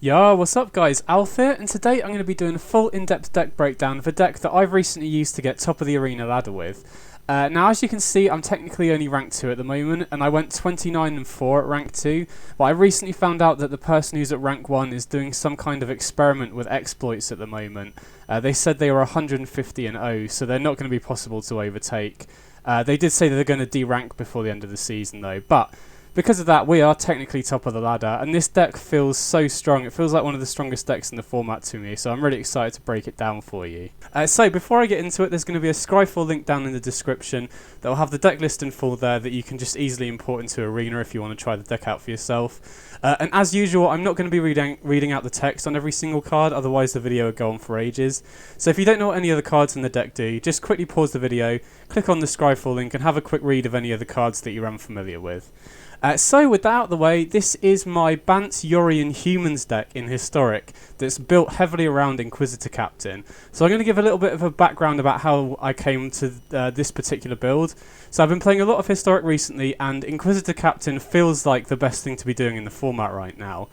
Yo, what's up guys, Alf here, and today I'm going to be doing a full in-depth deck breakdown of a deck that I've recently used to get top of the arena ladder with. Now as you can see, I'm technically only rank 2 at the moment, and I went 29 and 4 at rank 2, but I recently found out that the person who's at rank 1 is doing some kind of experiment with exploits at the moment. They said they were 150 and 0, so they're not going to be possible to overtake. They did say that they're going to de-rank before the end of the season though, but because of that, we are technically top of the ladder, and this deck feels so strong. It feels like one of the strongest decks in the format to me, so I'm really excited to break it down for you. So before I get into it, there's going to be a Scryfall link down in the description that will have the deck list in full there that you can just easily import into Arena if you want to try the deck out for yourself. And as usual, I'm not going to be reading out the text on every single card, otherwise the video would go on for ages. So if you don't know what any of the cards in the deck do, just quickly pause the video, click on the Scryfall link and have a quick read of any of the cards that you're unfamiliar with. So with that out of the way, this is my Bant Yorion Humans deck in Historic that's built heavily around Inquisitor Captain. So I'm going to give a little bit of a background about how I came to this particular build. So I've been playing a lot of Historic recently, and Inquisitor Captain feels like the best thing to be doing in the format right now.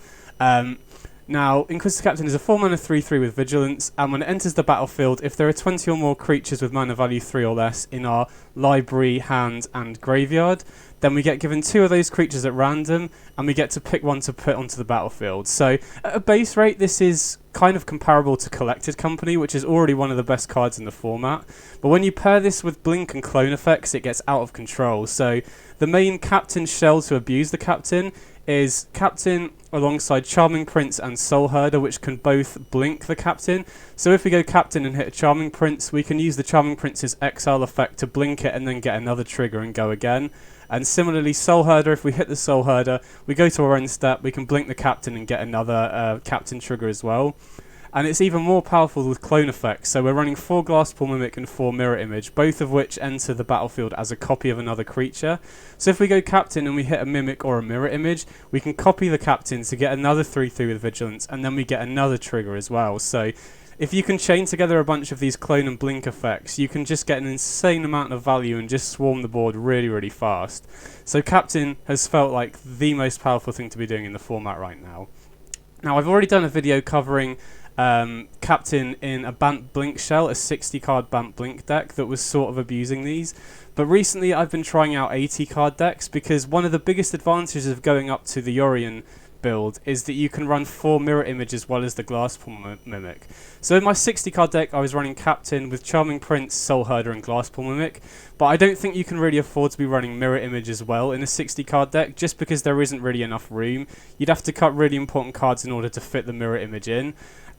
Now, Inquisitor Captain is a 4-mana 3/3 with Vigilance, and when it enters the battlefield, if there are 20 or more creatures with mana value 3 or less in our library, hand, and graveyard, then we get given 2 of those creatures at random, and we get to pick one to put onto the battlefield. So, at a base rate, this is kind of comparable to Collected Company, which is already one of the best cards in the format. But when you pair this with Blink and Clone effects, it gets out of control. So, the main Captain shell to abuse the Captain is Captain alongside Charming Prince and Soul Herder, which can both blink the Captain. So if we go Captain and hit a Charming Prince, we can use the Charming Prince's exile effect to blink it and then get another trigger and go again. And similarly, Soul Herder, if we hit the Soul Herder, we go to our end step, we can blink the Captain and get another Captain trigger as well. And it's even more powerful with clone effects, so we're running 4 Glasspool Mimic and 4 Mirror Image, both of which enter the battlefield as a copy of another creature. So if we go Captain and we hit a Mimic or a Mirror Image, we can copy the Captain to get another 3/3 with Vigilance, and then we get another trigger as well. So if you can chain together a bunch of these clone and blink effects, you can just get an insane amount of value and just swarm the board really, really fast. So Captain has felt like the most powerful thing to be doing in the format right now. Now, I've already done a video covering Captain in a Bant Blink shell, a 60 card Bant Blink deck that was sort of abusing these. But recently I've been trying out 80 card decks, because one of the biggest advantages of going up to the Yorion build is that you can run 4 Mirror Image as well as the Glasspool Mimic. So in my 60 card deck I was running Captain with Charming Prince, Soul Herder and Glasspool Mimic, but I don't think you can really afford to be running Mirror Image as well in a 60 card deck, just because there isn't really enough room. You'd have to cut really important cards in order to fit the Mirror Image in.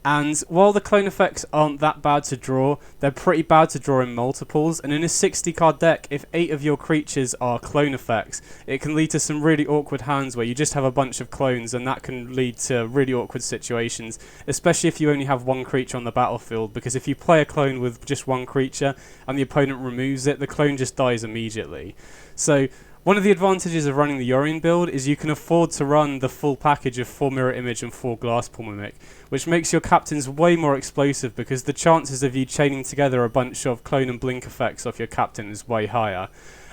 And while the clone effects aren't that bad to draw, they're pretty bad to draw in multiples, and in a 60 card deck, if 8 of your creatures are clone effects, it can lead to some really awkward hands where you just have a bunch of clones, and that can lead to really awkward situations, especially if you only have 1 creature on the battlefield, because if you play a clone with just 1 creature and the opponent removes it, the clone just dies immediately. So one of the advantages of running the Yorion build is you can afford to run the full package of 4 Mirror Image and 4 Glasspool Mimic, which makes your Captains way more explosive, because the chances of you chaining together a bunch of clone and blink effects off your Captain is way higher.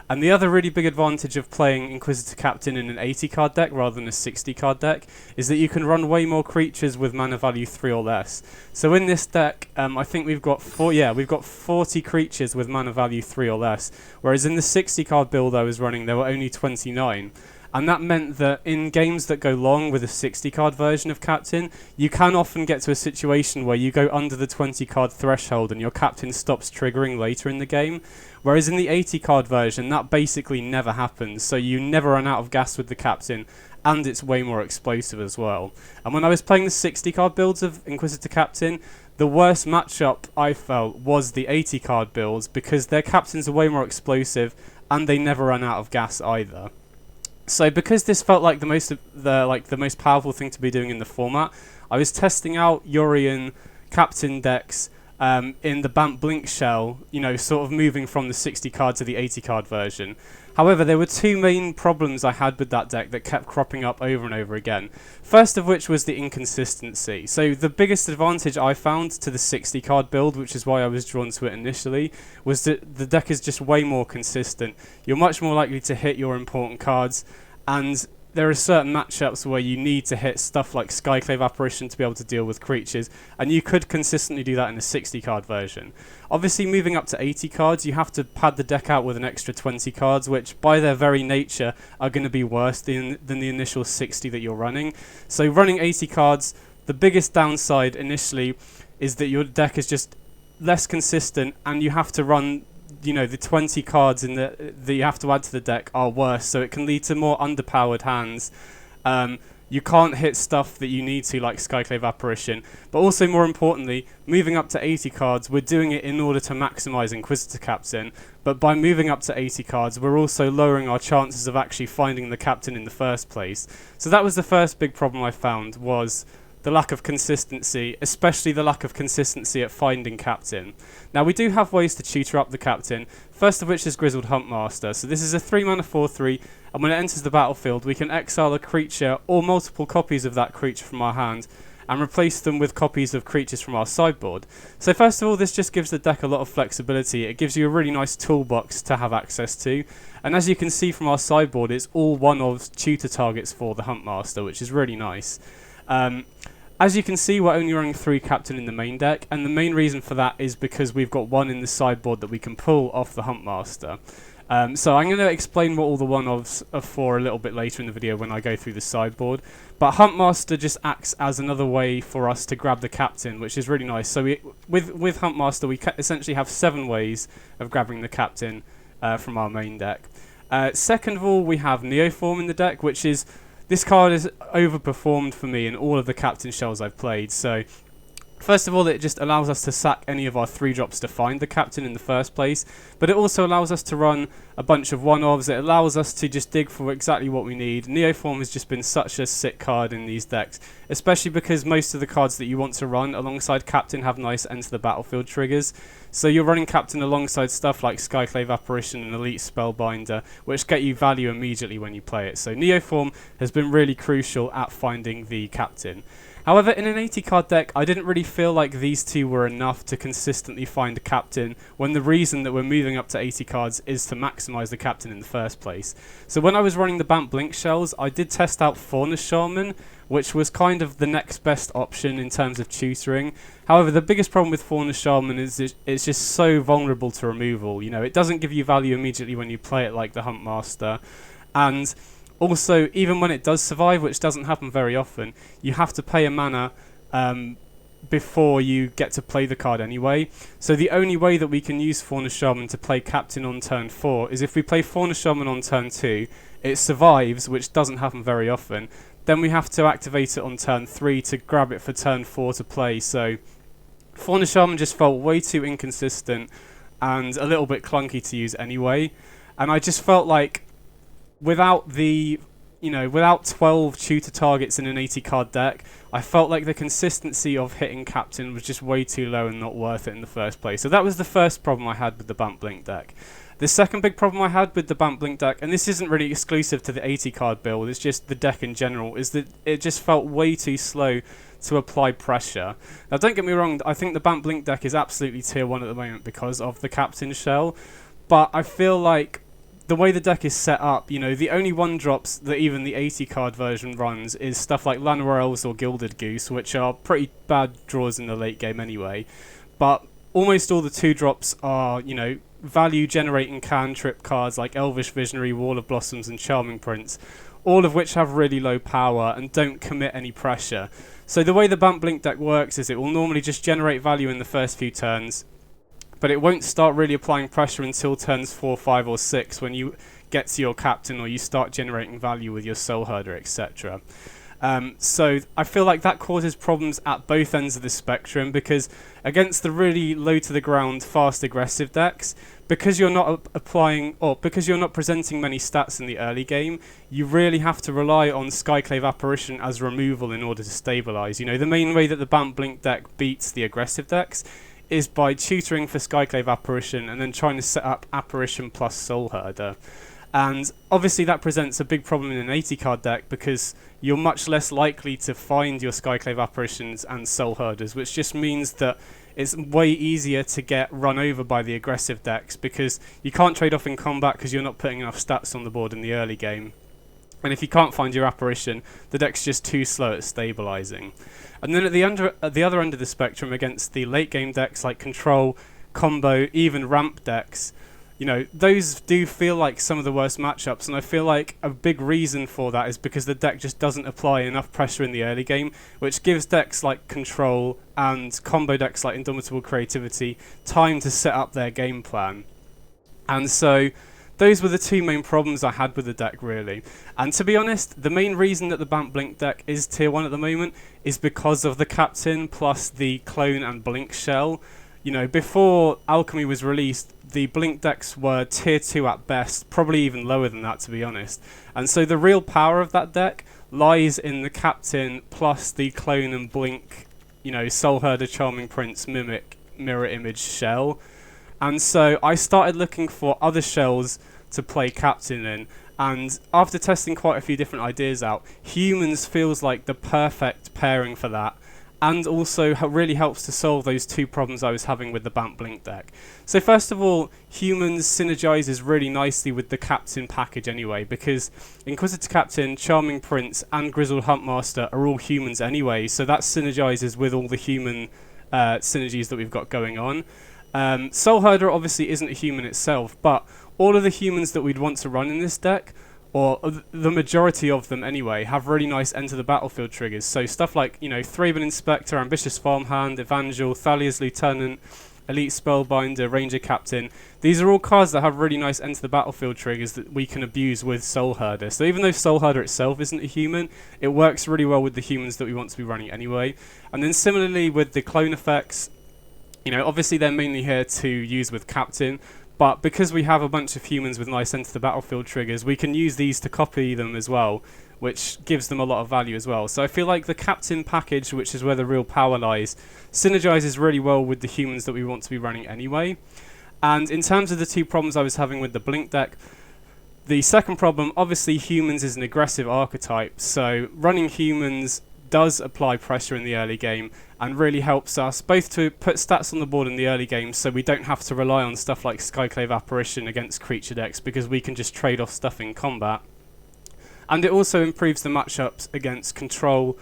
And the other really big advantage of playing Inquisitor Captain in an 80 card deck rather than a 60 card deck is that you can run way more creatures with mana value 3 or less. So in this deck, I think we've got 40 creatures with mana value 3 or less, whereas in the 60 card build I was running there were only 29. And that meant that in games that go long with a 60 card version of Captain, you can often get to a situation where you go under the 20 card threshold and your Captain stops triggering later in the game. Whereas in the 80 card version, that basically never happens, so you never run out of gas with the Captain, and it's way more explosive as well. And when I was playing the 60 card builds of Inquisitor Captain, the worst matchup I felt was the 80 card builds, because their Captains are way more explosive and they never run out of gas either. So because this felt like the most powerful thing to be doing in the format, I was testing out Yorion Captain decks in the Bant Blink shell, sort of moving from the 60 card to the 80 card version. However, there were 2 main problems I had with that deck that kept cropping up over and over again. First of which was the inconsistency. So the biggest advantage I found to the 60 card build, which is why I was drawn to it initially, was that the deck is just way more consistent. You're much more likely to hit your important cards, and there are certain matchups where you need to hit stuff like Skyclave Apparition to be able to deal with creatures, and you could consistently do that in a 60 card version. Obviously, moving up to 80 cards, you have to pad the deck out with an extra 20 cards, which by their very nature are going to be worse than the initial 60 that you're running. So running 80 cards, the biggest downside initially is that your deck is just less consistent, and you have to run, you know, the 20 cards that you have to add to the deck are worse, so it can lead to more underpowered hands. You can't hit stuff that you need to, like Skyclave Apparition, but also more importantly, moving up to 80 cards, we're doing it in order to maximize Inquisitor Captain, but by moving up to 80 cards, we're also lowering our chances of actually finding the Captain in the first place. So that was the first big problem I found, was the lack of consistency, especially the lack of consistency at finding Captain. Now, we do have ways to tutor up the Captain, first of which is Grizzled Huntmaster. So this is a 3-mana 4/3, and when it enters the battlefield, we can exile a creature or multiple copies of that creature from our hand and replace them with copies of creatures from our sideboard. So first of all, this just gives the deck a lot of flexibility. It gives you a really nice toolbox to have access to, and as you can see from our sideboard, it's all one of tutor targets for the Huntmaster, which is really nice. As you can see, we're only running 3 Captain in the main deck, and the main reason for that is because we've got 1 in the sideboard that we can pull off the Huntmaster. So I'm going to explain what all the one-ofs are for a little bit later in the video when I go through the sideboard. But Huntmaster just acts as another way for us to grab the Captain, which is really nice. So with Huntmaster, we essentially have 7 ways of grabbing the Captain from our main deck. Second of all, we have Neoform in the deck, which is... This card is overperformed for me in all of the Captain shells I've played. So, first of all, it just allows us to sack any of our 3-drops to find the Captain in the first place. But it also allows us to run a bunch of one-ofs. It allows us to just dig for exactly what we need. Neoform has just been such a sick card in these decks, especially because most of the cards that you want to run alongside Captain have nice enter the battlefield triggers. So you're running Captain alongside stuff like Skyclave Apparition and Elite Spellbinder, which get you value immediately when you play it. So Neoform has been really crucial at finding the Captain. However, in an 80 card deck, I didn't really feel like these two were enough to consistently find a Captain, when the reason that we're moving up to 80 cards is to maximise the Captain in the first place. So when I was running the Bant Blink shells, I did test out Faunus Shaman, which was kind of the next best option in terms of tutoring. However, the biggest problem with Faunus Shaman is it's just so vulnerable to removal. You know, it doesn't give you value immediately when you play it like the Huntmaster, and also, even when it does survive, which doesn't happen very often, you have to pay a mana before you get to play the card anyway. So the only way that we can use Faunus Shaman to play Captain on turn 4 is if we play Faunus Shaman on turn 2, it survives, which doesn't happen very often. Then we have to activate it on turn 3 to grab it for turn 4 to play. So Faunus Shaman just felt way too inconsistent and a little bit clunky to use anyway. And I just felt like without 12 tutor targets in an 80 card deck, I felt like the consistency of hitting Captain was just way too low and not worth it in the first place. So that was the first problem I had with the Bant Blink deck. The second big problem I had with the Bant Blink deck, and this isn't really exclusive to the 80 card build, it's just the deck in general, is that it just felt way too slow to apply pressure. Now don't get me wrong, I think the Bant Blink deck is absolutely tier 1 at the moment because of the Captain shell, but I feel like the way the deck is set up, you know, the only 1-drops that even the 80 card version runs is stuff like Llanowar Elves or Gilded Goose, which are pretty bad draws in the late game anyway. But almost all the 2-drops are, you know, value generating cantrip cards like Elvish Visionary, Wall of Blossoms and Charming Prince, all of which have really low power and don't commit any pressure. So the way the Bant Blink deck works is it will normally just generate value in the first few turns, but it won't start really applying pressure until turns 4, 5 or 6 when you get to your Captain or you start generating value with your Soul Herder, etc. So I feel like that causes problems at both ends of the spectrum, because against the really low to the ground, fast aggressive decks, because you're not applying, or because you're not presenting many stats in the early game, you really have to rely on Skyclave Apparition as removal in order to stabilize. You know, the main way that the Bant Blink deck beats the aggressive decks is by tutoring for Skyclave Apparition and then trying to set up Apparition plus Soul Herder. And obviously that presents a big problem in an 80 card deck, because you're much less likely to find your Skyclave Apparitions and Soul Herders, which just means that it's way easier to get run over by the aggressive decks, because you can't trade off in combat because you're not putting enough stats on the board in the early game. And if you can't find your apparition, the deck's just too slow at stabilising. And then at the other end of the spectrum, against the late game decks like Control, Combo, even Ramp decks, you know, those do feel like some of the worst matchups, and I feel like a big reason for that is because the deck just doesn't apply enough pressure in the early game, which gives decks like Control and combo decks like Indomitable Creativity time to set up their game plan. And so those were the two main problems I had with the deck, really. And to be honest, the main reason that the Bant Blink deck is tier 1 at the moment is because of the Captain plus the Clone and Blink shell. You know, before Alchemy was released, the Blink decks were tier 2 at best, probably even lower than that, to be honest. And so the real power of that deck lies in the Captain plus the Clone and Blink, you know, Soul Herder, Charming Prince, Mimic, Mirror Image shell. And so I started looking for other shells to play Captain in, and after testing quite a few different ideas out, Humans feels like the perfect pairing for that, and also really helps to solve those two problems I was having with the Bant Blink deck. So first of all, Humans synergizes really nicely with the Captain package anyway, because Inquisitor Captain, Charming Prince and Grizzled Huntmaster are all humans anyway, so that synergizes with all the human synergies that we've got going on. Soul Herder obviously isn't a human itself, but all of the humans that we'd want to run in this deck, or the majority of them anyway, have really nice enter the battlefield triggers. So stuff like, you know, Thraben Inspector, Ambitious Farmhand, Evangel, Thalia's Lieutenant, Elite Spellbinder, Ranger Captain. These are all cards that have really nice enter the battlefield triggers that we can abuse with Soul Herder. So even though Soul Herder itself isn't a human, it works really well with the humans that we want to be running anyway. And then similarly with the clone effects, you know, obviously they're mainly here to use with Captain, but because we have a bunch of humans with nice enter the battlefield triggers, we can use these to copy them as well, which gives them a lot of value as well. So I feel like the Captain package, which is where the real power lies, synergizes really well with the humans that we want to be running anyway. And in terms of the two problems I was having with the Blink deck, the second problem, obviously Humans is an aggressive archetype, so running Humans does apply pressure in the early game and really helps us both to put stats on the board in the early game so we don't have to rely on stuff like Skyclave Apparition against creature decks because we can just trade off stuff in combat. And it also improves the matchups against Control,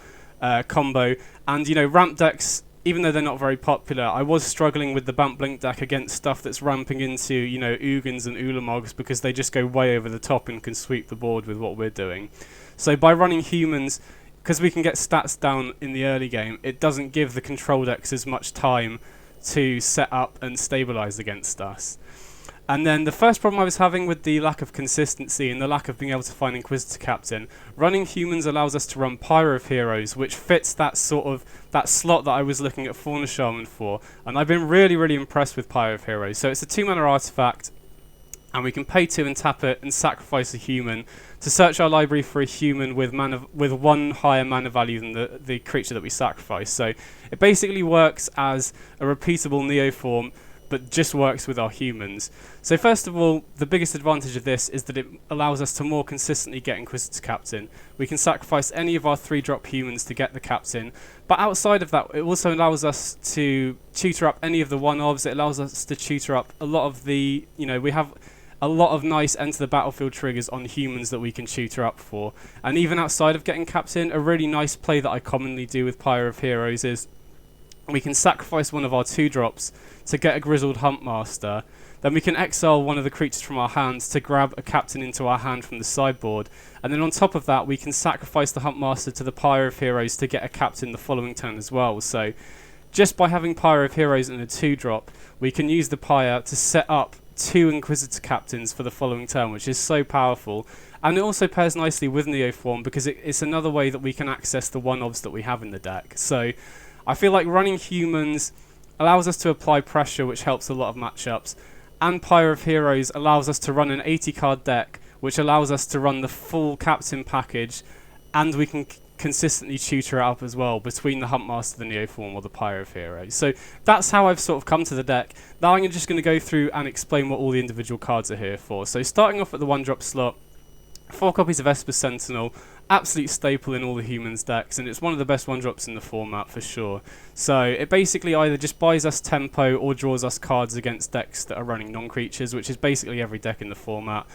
Combo, and, you know, ramp decks, even though they're not very popular, I was struggling with the Bant Blink deck against stuff that's ramping into, you know, Ugins and Ulamogs because they just go way over the top and can sweep the board with what we're doing. So by running Humans, because we can get stats down in the early game, it doesn't give the Control decks as much time to set up and stabilize against us. And then the first problem I was having with the lack of consistency and the lack of being able to find Inquisitor Captain, running Humans allows us to run Pyre of Heroes, which fits that sort of that slot that I was looking at Fauna Shaman for, and I've been really impressed with Pyre of Heroes. So it's a 2-mana artifact, and we can pay 2 and tap it and sacrifice a human to search our library for a human with one higher mana value than the creature that we sacrifice. So it basically works as a repeatable Neo form, but just works with our humans. So first of all, the biggest advantage of this is that it allows us to more consistently get Inquisitor Captain. We can sacrifice any of our 3-drop humans to get the Captain, but outside of that, it also allows us to tutor up any of the 1-ofs. It allows us to tutor up a lot of the, you know, we have a lot of nice enter the battlefield triggers on humans that we can tutor up for. And even outside of getting Captain, a really nice play that I commonly do with Pyre of Heroes is we can sacrifice one of our 2-drops to get a Grizzled Huntmaster. Then we can exile one of the creatures from our hands to grab a Captain into our hand from the sideboard. And then on top of that, we can sacrifice the Huntmaster to the Pyre of Heroes to get a Captain the following turn as well. So just by having Pyre of Heroes and a 2-drop, we can use the Pyre to set up 2 Inquisitor Captains for the following turn, which is so powerful. And it also pairs nicely with Neoform because it's another way that we can access the 1-ofs that we have in the deck. So I feel like running Humans allows us to apply pressure, which helps a lot of matchups, and Pyre of Heroes allows us to run an 80-card deck, which allows us to run the full Captain package, and we can consistently tutor it up as well between the Huntmaster, the Neoform, or the Pyre of Heroes. So that's how I've sort of come to the deck. Now I'm just going to go through and explain what all the individual cards are here for. So starting off at the 1-drop slot, 4 copies of Esper Sentinel, absolute staple in all the Humans decks, and it's one of the best 1-drops in the format for sure. So it basically either just buys us tempo or draws us cards against decks that are running non-creatures, which is basically every deck in the format.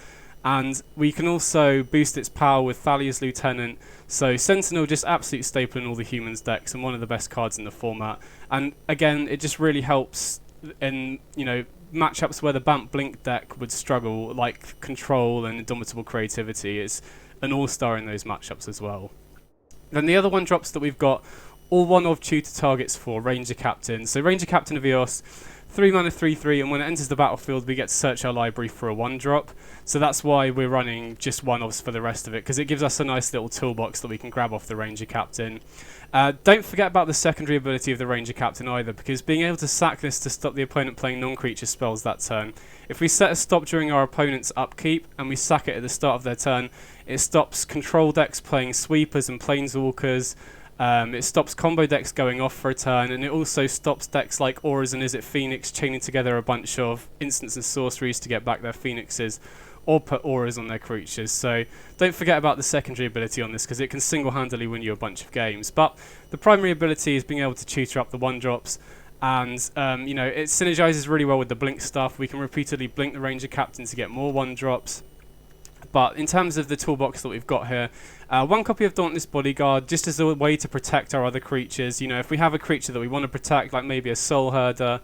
And we can also boost its power with Thalia's Lieutenant. So Sentinel, just absolute staple in all the humans decks and one of the best cards in the format. And again, it just really helps in, you know, matchups where the Bant Blink deck would struggle, like Control and Indomitable Creativity. It's an all-star in those matchups as well. Then the other 1-drops that we've got, all 1 of tutor targets for Ranger Captain. So Ranger Captain of Eos, 3 mana 3/3, and when it enters the battlefield we get to search our library for a 1-drop. So that's why we're running just 1-ofs for the rest of it, because it gives us a nice little toolbox that we can grab off the Ranger Captain. Don't forget about the secondary ability of the Ranger Captain either, because being able to sack this to stop the opponent playing non-creature spells that turn. If we set a stop during our opponent's upkeep and we sack it at the start of their turn, it stops control decks playing sweepers and planeswalkers. It stops combo decks going off for a turn, and it also stops decks like Auras and Is It Phoenix chaining together a bunch of instants and sorceries to get back their Phoenixes, or put Auras on their creatures. So don't forget about the secondary ability on this, because it can single-handedly win you a bunch of games. But the primary ability is being able to tutor up the 1-drops, and you know, it synergizes really well with the blink stuff. We can repeatedly blink the Ranger Captain to get more 1-drops. But in terms of the toolbox that we've got here, 1 copy of Dauntless Bodyguard, just as a way to protect our other creatures. You know, if we have a creature that we want to protect, like maybe a Soul Herder,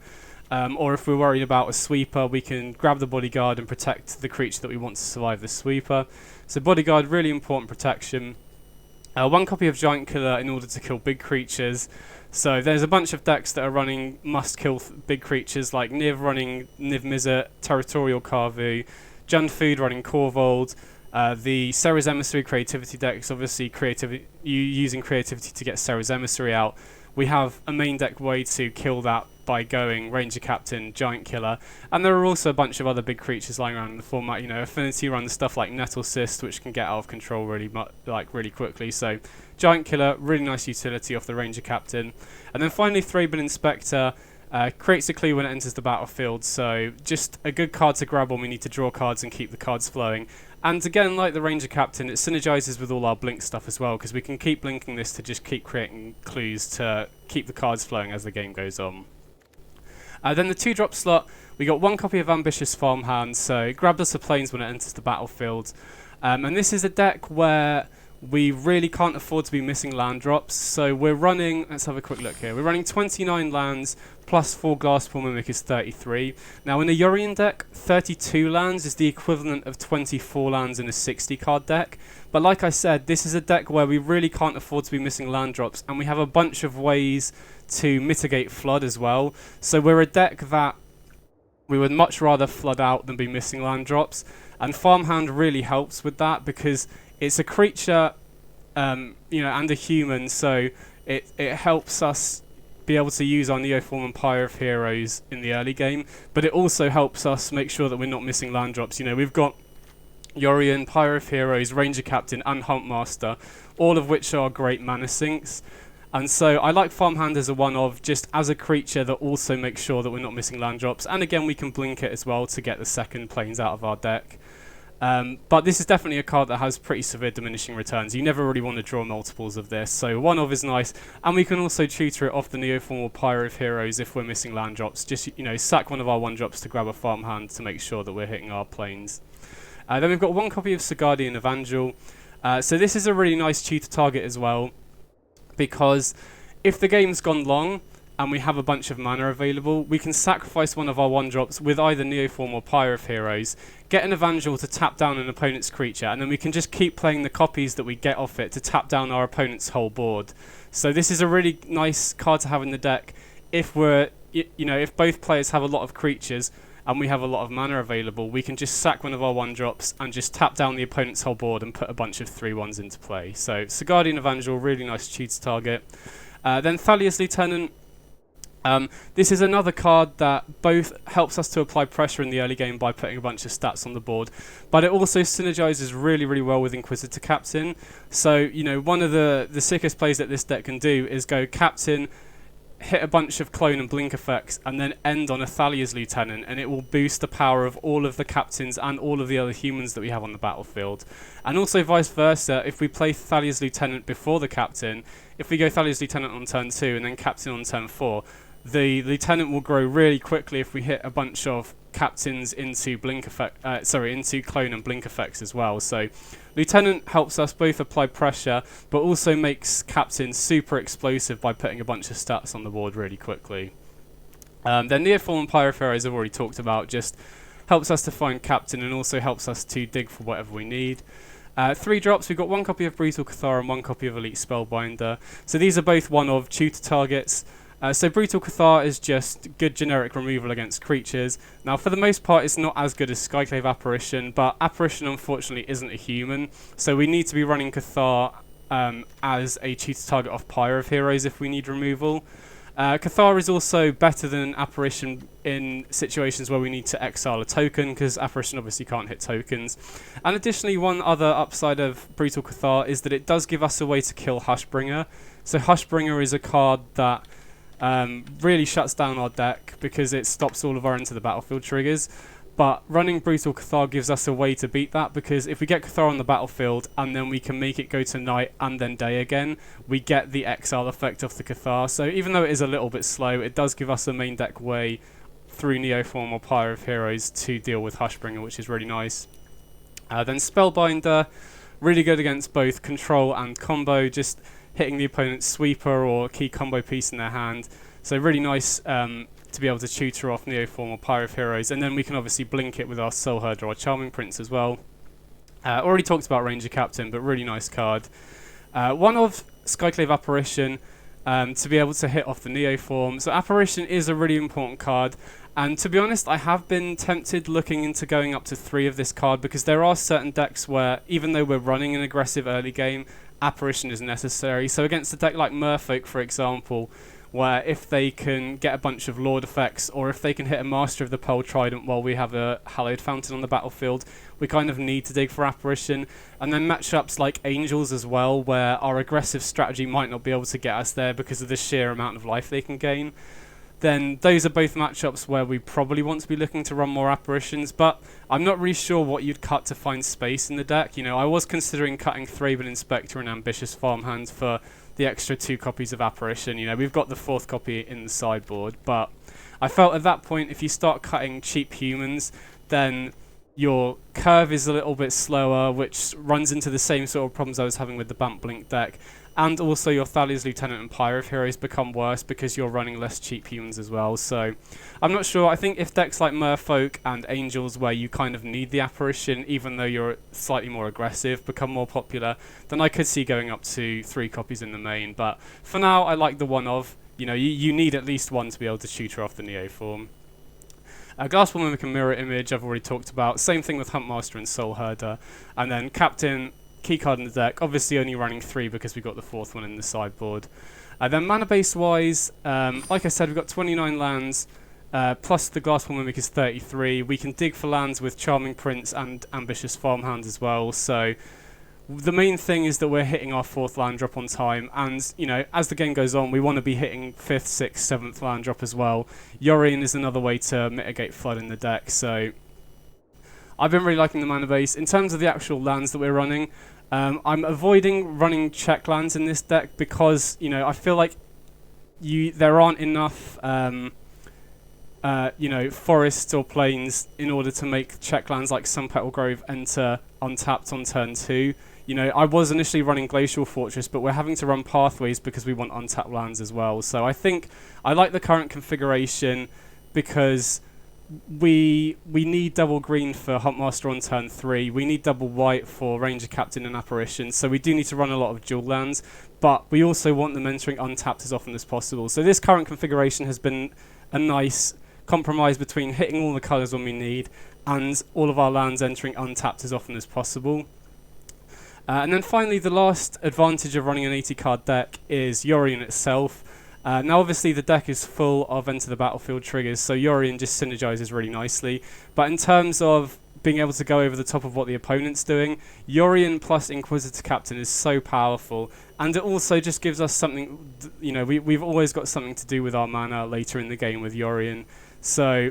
or if we're worried about a sweeper, we can grab the Bodyguard and protect the creature that we want to survive the sweeper. So Bodyguard, really important protection. 1 copy of Giant Killer in order to kill big creatures. So there's a bunch of decks that are running must-kill big creatures, like Niv running Niv Mizzet, Territorial Karvu, Jund Food running Korvold, the Serra's Emissary creativity decks, obviously using creativity to get Serra's Emissary out. We have a main deck way to kill that by going Ranger Captain, Giant Killer, and there are also a bunch of other big creatures lying around in the format. You know, Affinity runs stuff like Nettle Cyst, which can get out of control really quickly. So Giant Killer, really nice utility off the Ranger Captain. And then finally, Thraben Inspector. Creates a clue when it enters the battlefield, so just a good card to grab when we need to draw cards and keep the cards flowing. And again, like the Ranger Captain, it synergizes with all our blink stuff as well, because we can keep blinking this to just keep creating clues to keep the cards flowing as the game goes on. Then the 2-drop slot, we got 1 copy of Ambitious Farmhand, so it grabs us a plains when it enters the battlefield. And this is a deck where we really can't afford to be missing land drops, so we're running, let's have a quick look here, we're running 29 lands plus 4 Glasspool Mimic is 33. Now in a Yorion deck, 32 lands is the equivalent of 24 lands in a 60 card deck, but like I said, this is a deck where we really can't afford to be missing land drops, and we have a bunch of ways to mitigate flood as well. So we're a deck that we would much rather flood out than be missing land drops, and Farmhand really helps with that, because it's a creature, you know, and a human, so it helps us be able to use our Neoform and Pyre of Heroes in the early game, but it also helps us make sure that we're not missing land drops. You know, we've got Yorion, Pyre of Heroes, Ranger Captain, and Huntmaster, all of which are great mana sinks. And so I like Farmhand as a 1-of, just as a creature that also makes sure that we're not missing land drops. And again, we can blink it as well to get the second planes out of our deck. But this is definitely a card that has pretty severe diminishing returns. You never really want to draw multiples of this, so 1-of is nice, and we can also tutor it off the Neoform or Pyre of Heroes if we're missing land drops. Just, you know, sack one of our 1-drops to grab a Farmhand to make sure that we're hitting our planes. Then we've got 1 copy of Sigardian Evangel. So this is a really nice tutor target as well, because if the game's gone long and we have a bunch of mana available, we can sacrifice one of our 1-drops with either Neoform or Pyre of Heroes, get an Evangel to tap down an opponent's creature, and then we can just keep playing the copies that we get off it to tap down our opponent's whole board. So this is a really nice card to have in the deck if we're, you know, if both players have a lot of creatures and we have a lot of mana available, we can just sack one of our 1-drops and just tap down the opponent's whole board and put a bunch of 3/1s into play. So Sigardian Evangel, really nice tutor target. Then Thalia's Lieutenant. This is another card that both helps us to apply pressure in the early game by putting a bunch of stats on the board, but it also synergizes really, really well with Inquisitor Captain. So, you know, one of the sickest plays that this deck can do is go Captain, hit a bunch of clone and blink effects, and then end on a Thalia's Lieutenant, and it will boost the power of all of the captains and all of the other humans that we have on the battlefield. And also vice versa, if we play Thalia's Lieutenant before the Captain, if we go Thalia's Lieutenant on turn 2 and then Captain on turn 4, the Lieutenant will grow really quickly if we hit a bunch of captains into into clone and blink effects as well. So Lieutenant helps us both apply pressure, but also makes Captain super explosive by putting a bunch of stats on the board really quickly. Then Neoform and Pyro of Heroes I've already talked about, just helps us to find Captain and also helps us to dig for whatever we need. 3 drops, we've got 1 copy of Brutal Cathar and 1 copy of Elite Spellbinder. So these are both one of tutor targets. So Brutal Cathar is just good generic removal against creatures. Now for the most part it's not as good as Skyclave Apparition, but Apparition unfortunately isn't a human, so we need to be running Cathar as a tutor target off Pyre of Heroes if we need removal. Cathar is also better than Apparition in situations where we need to exile a token, because Apparition obviously can't hit tokens. And additionally, one other upside of Brutal Cathar is that it does give us a way to kill Hushbringer. So Hushbringer is a card that really shuts down our deck because it stops all of our Enter the Battlefield triggers. But running Brutal Cathar gives us a way to beat that, because if we get Cathar on the battlefield and then we can make it go to night and then day again, we get the exile effect off the Cathar. So even though it is a little bit slow, it does give us a main deck way through Neoform or Pyre of Heroes to deal with Hushbringer, which is really nice. Then Spellbinder, really good against both control and combo, just hitting the opponent's sweeper or key combo piece in their hand. So really nice to be able to tutor off Neoform or Pyre of Heroes, and then we can obviously blink it with our Soul Herder or Charming Prince as well. Already talked about Ranger Captain, but really nice card. One of Skyclave Apparition to be able to hit off the Neoform. So Apparition is a really important card, and to be honest I have been tempted looking into going up to 3 of this card, because there are certain decks where even though we're running an aggressive early game, Apparition is necessary. So against a deck like Merfolk for example, where if they can get a bunch of Lord effects, or if they can hit a Master of the Pearl Trident while we have a Hallowed Fountain on the battlefield, we kind of need to dig for Apparition. And then matchups like Angels as well, where our aggressive strategy might not be able to get us there because of the sheer amount of life they can gain. Then those are both matchups where we probably want to be looking to run more Apparitions, but I'm not really sure what you'd cut to find space in the deck. You know, I was considering cutting Thraben Inspector and Ambitious Farmhand for the extra 2 copies of Apparition. You know, we've got the 4th copy in the sideboard, but I felt at that point if you start cutting cheap humans, then your curve is a little bit slower, which runs into the same sort of problems I was having with the Bant Blink deck. And also your Thalia's Lieutenant and Pyre of Heroes become worse because you're running less cheap humans as well. So I'm not sure. I think if decks like Merfolk and Angels, where you kind of need the Apparition even though you're slightly more aggressive, become more popular, then I could see going up to 3 copies in the main. But for now I like the one of. You know, you need at least 1 to be able to tutor off the Neoform. Glassball Mimic and Mirror Image I've already talked about. Same thing with Huntmaster and Soul Herder. And then Captain, key card in the deck, obviously only running 3 because we got the 4th one in the sideboard. Then mana base wise, like I said, we've got 29 lands, plus the Glassball Mimic is 33. We can dig for lands with Charming Prince and Ambitious Farmhand as well. So the main thing is that we're hitting our 4th land drop on time, and you know, as the game goes on, we want to be hitting 5th, 6th, 7th land drop as well. Yorion is another way to mitigate flood in the deck, so I've been really liking the mana base. In terms of the actual lands that we're running, I'm avoiding running check lands in this deck because, you know, I feel like there aren't enough you know, forests or plains in order to make check lands like Sunpetal Grove enter untapped on turn 2. You know, I was initially running Glacial Fortress, but we're having to run Pathways because we want untapped lands as well. So I think I like the current configuration because we need double green for Huntmaster on turn 3. We need double white for Ranger Captain and Apparition. So we do need to run a lot of dual lands, but we also want them entering untapped as often as possible. So this current configuration has been a nice compromise between hitting all the colours when we need and all of our lands entering untapped as often as possible. And then finally, the last advantage of running an 80 card deck is Yorion itself. Now obviously the deck is full of Enter the Battlefield triggers, so Yorion just synergizes really nicely. But in terms of being able to go over the top of what the opponent's doing, Yorion plus Inquisitor Captain is so powerful, and it also just gives us something, you know, we've always got something to do with our mana later in the game with Yorion. So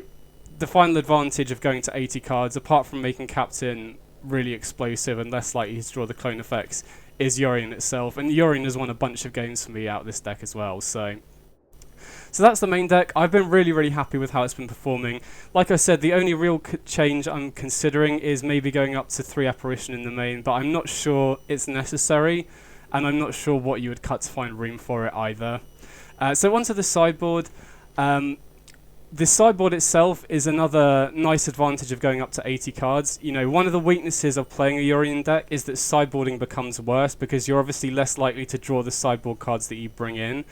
the final advantage of going to 80 cards, apart from making Captain really explosive and less likely to draw the clone effects, is Yorion itself. And Yorion has won a bunch of games for me out of this deck as well. So So that's the main deck. I've been really happy with how it's been performing. Like I said, the only real change I'm considering is maybe going up to 3 Apparition in the main, but I'm not sure it's necessary, and I'm not sure what you would cut to find room for it either. So onto the sideboard. The sideboard itself is another nice advantage of going up to 80 cards. You know, one of the weaknesses of playing a Yorion deck is that sideboarding becomes worse because you're obviously less likely to draw the sideboard cards that you bring in.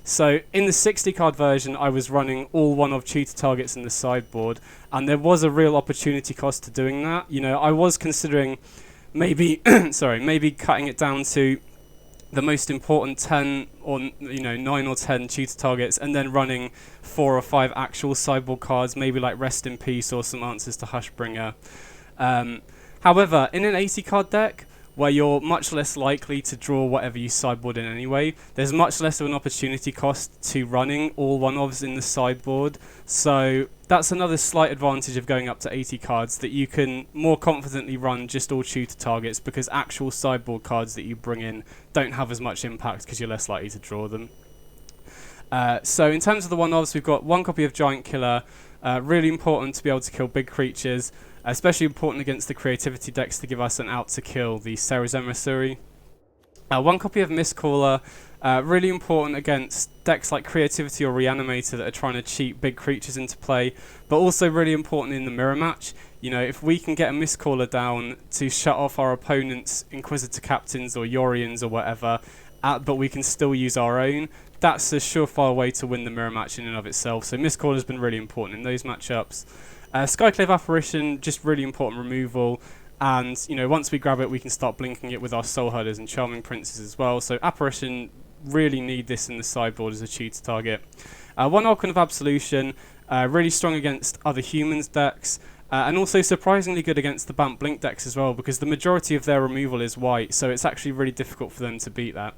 So in the 60 card version, I was running all one of tutor targets in the sideboard, and there was a real opportunity cost to doing that. You know, I was considering maybe, maybe cutting it down to the most important 10 or 9 or 10 tutor targets, and then running 4 or 5 actual sideboard cards, maybe like Rest in Peace or some Answers to Hushbringer. However, in an 80 card deck, where you're much less likely to draw whatever you sideboard in anyway, there's much less of an opportunity cost to running all one-ofs in the sideboard. So that's another slight advantage of going up to 80 cards, that you can more confidently run just all tutor targets because actual sideboard cards that you bring in don't have as much impact because you're less likely to draw them. So in terms of the one-ofs, we've got 1 copy of Giant Killer, really important to be able to kill big creatures, especially important against the creativity decks to give us an out to kill the Sarah's Emissary. 1 copy of Mistcaller, really important against decks like Creativity or Reanimator that are trying to cheat big creatures into play, but also really important in the mirror match. You know, if we can get a Mistcaller down to shut off our opponent's Inquisitor Captains or Yorions or whatever, but we can still use our own, that's a surefire way to win the mirror match in and of itself. So Mistcaller has been really important in those matchups. Skyclave Apparition, just really important removal, and you know, once we grab it we can start blinking it with our Soul Herders and Charming Princes as well. So Apparition, really need this in the sideboard as a tutor target. 1 Archon of Absolution, really strong against other humans decks, and also surprisingly good against the Bant Blink decks as well, because the majority of their removal is white, so it's actually really difficult for them to beat that.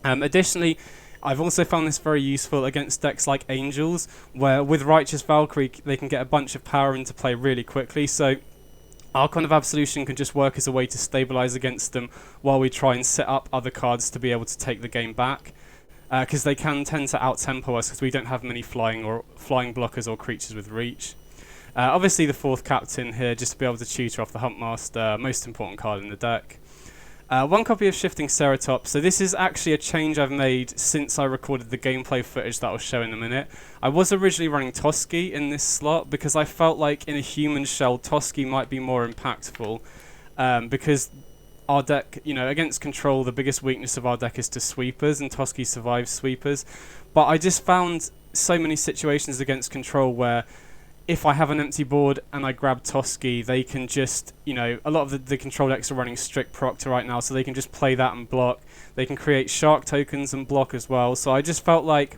Additionally, I've also found this very useful against decks like Angels, where with Righteous Valkyrie they can get a bunch of power into play really quickly, so Archon of Absolution can just work as a way to stabilize against them while we try and set up other cards to be able to take the game back, because they can tend to out-tempo us because we don't have many flying blockers or creatures with reach. Obviously the 4th Captain here, just to be able to tutor off the Huntmaster, most important card in the deck. 1 copy of Shifting Ceratops. So this is actually a change I've made since I recorded the gameplay footage that I'll show in a minute. I was originally running Toski in this slot because I felt like in a human shell Toski might be more impactful, because our deck, you know, against control, the biggest weakness of our deck is to sweepers, and Toski survives sweepers. But I just found so many situations against control where if I have an empty board and I grab Toski, they can just, you know, a lot of the control decks are running strict Proctor right now, so they can just play that and block. They can create Shark tokens and block as well. So I just felt like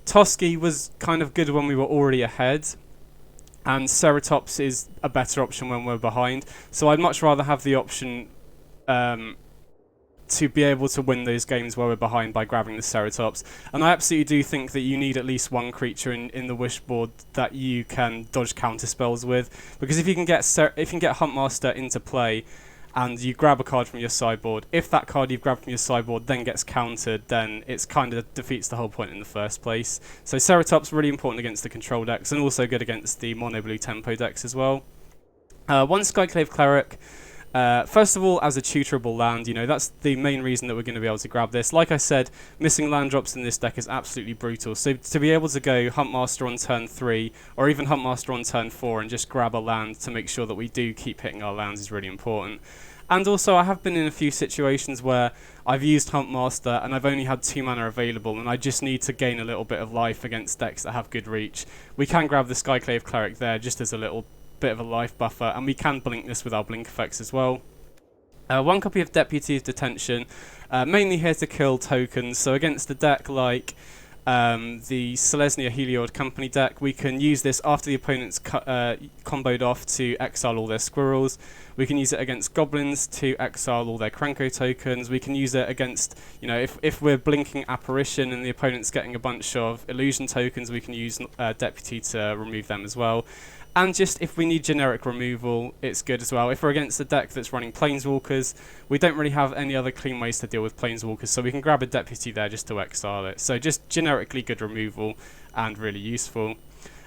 Toski was kind of good when we were already ahead, and Ceratops is a better option when we're behind. So I'd much rather have the option to be able to win those games where we're behind by grabbing the Ceratops. And I absolutely do think that you need at least 1 creature in the wish board that you can dodge counter spells with, because if you can get Huntmaster into play and you grab a card from your sideboard, if that card you've grabbed from your sideboard then gets countered, then it's kind of defeats the whole point in the first place. So Ceratops really important against the control decks, and also good against the mono blue tempo decks as well. 1 Skyclave Cleric. First of all, as a tutorable land, you know, that's the main reason that we're going to be able to grab this. Like I said, missing land drops in this deck is absolutely brutal. So to be able to go Huntmaster on turn 3, or even Huntmaster on turn 4, and just grab a land to make sure that we do keep hitting our lands is really important. And also, I have been in a few situations where I've used Huntmaster and I've only had 2 mana available, and I just need to gain a little bit of life against decks that have good reach. We can grab the Skyclave Cleric there just as a little bit of a life buffer, and we can blink this with our blink effects as well. 1 copy of Deputy of Detention, mainly here to kill tokens. So against a deck like the Selesnya Heliod Company deck, we can use this after the opponent's comboed off to exile all their squirrels. We can use it against goblins to exile all their Krenko tokens. We can use it against, you know, if we're blinking Apparition and the opponent's getting a bunch of illusion tokens, we can use Deputy to remove them as well. And just if we need generic removal, it's good as well. If we're against a deck that's running Planeswalkers, we don't really have any other clean ways to deal with Planeswalkers, so we can grab a Deputy there just to exile it. So just generically good removal and really useful.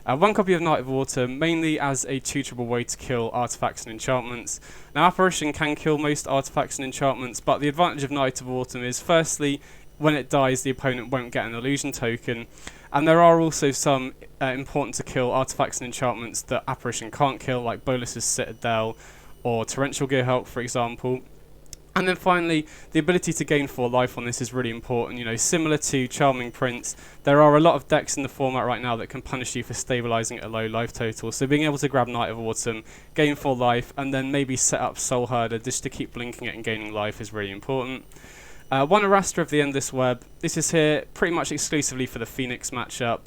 One copy of Knight of Autumn, mainly as a tutorable way to kill artifacts and enchantments. Now, Apparition can kill most artifacts and enchantments, but the advantage of Knight of Autumn is, firstly, when it dies, the opponent won't get an illusion token. And there are also some important to kill artifacts and enchantments that Apparition can't kill, like Bolus's Citadel or Torrential Gearhulk, for example. And then finally, the ability to gain 4 life on this is really important. You know, similar to Charming Prince, there are a lot of decks in the format right now that can punish you for stabilizing at a low life total. So being able to grab Knight of Autumn, gain 4 life, and then maybe set up Soul Herder just to keep blinking it and gaining life is really important. One Arastra of the Endless Web. This is here pretty much exclusively for the Phoenix matchup.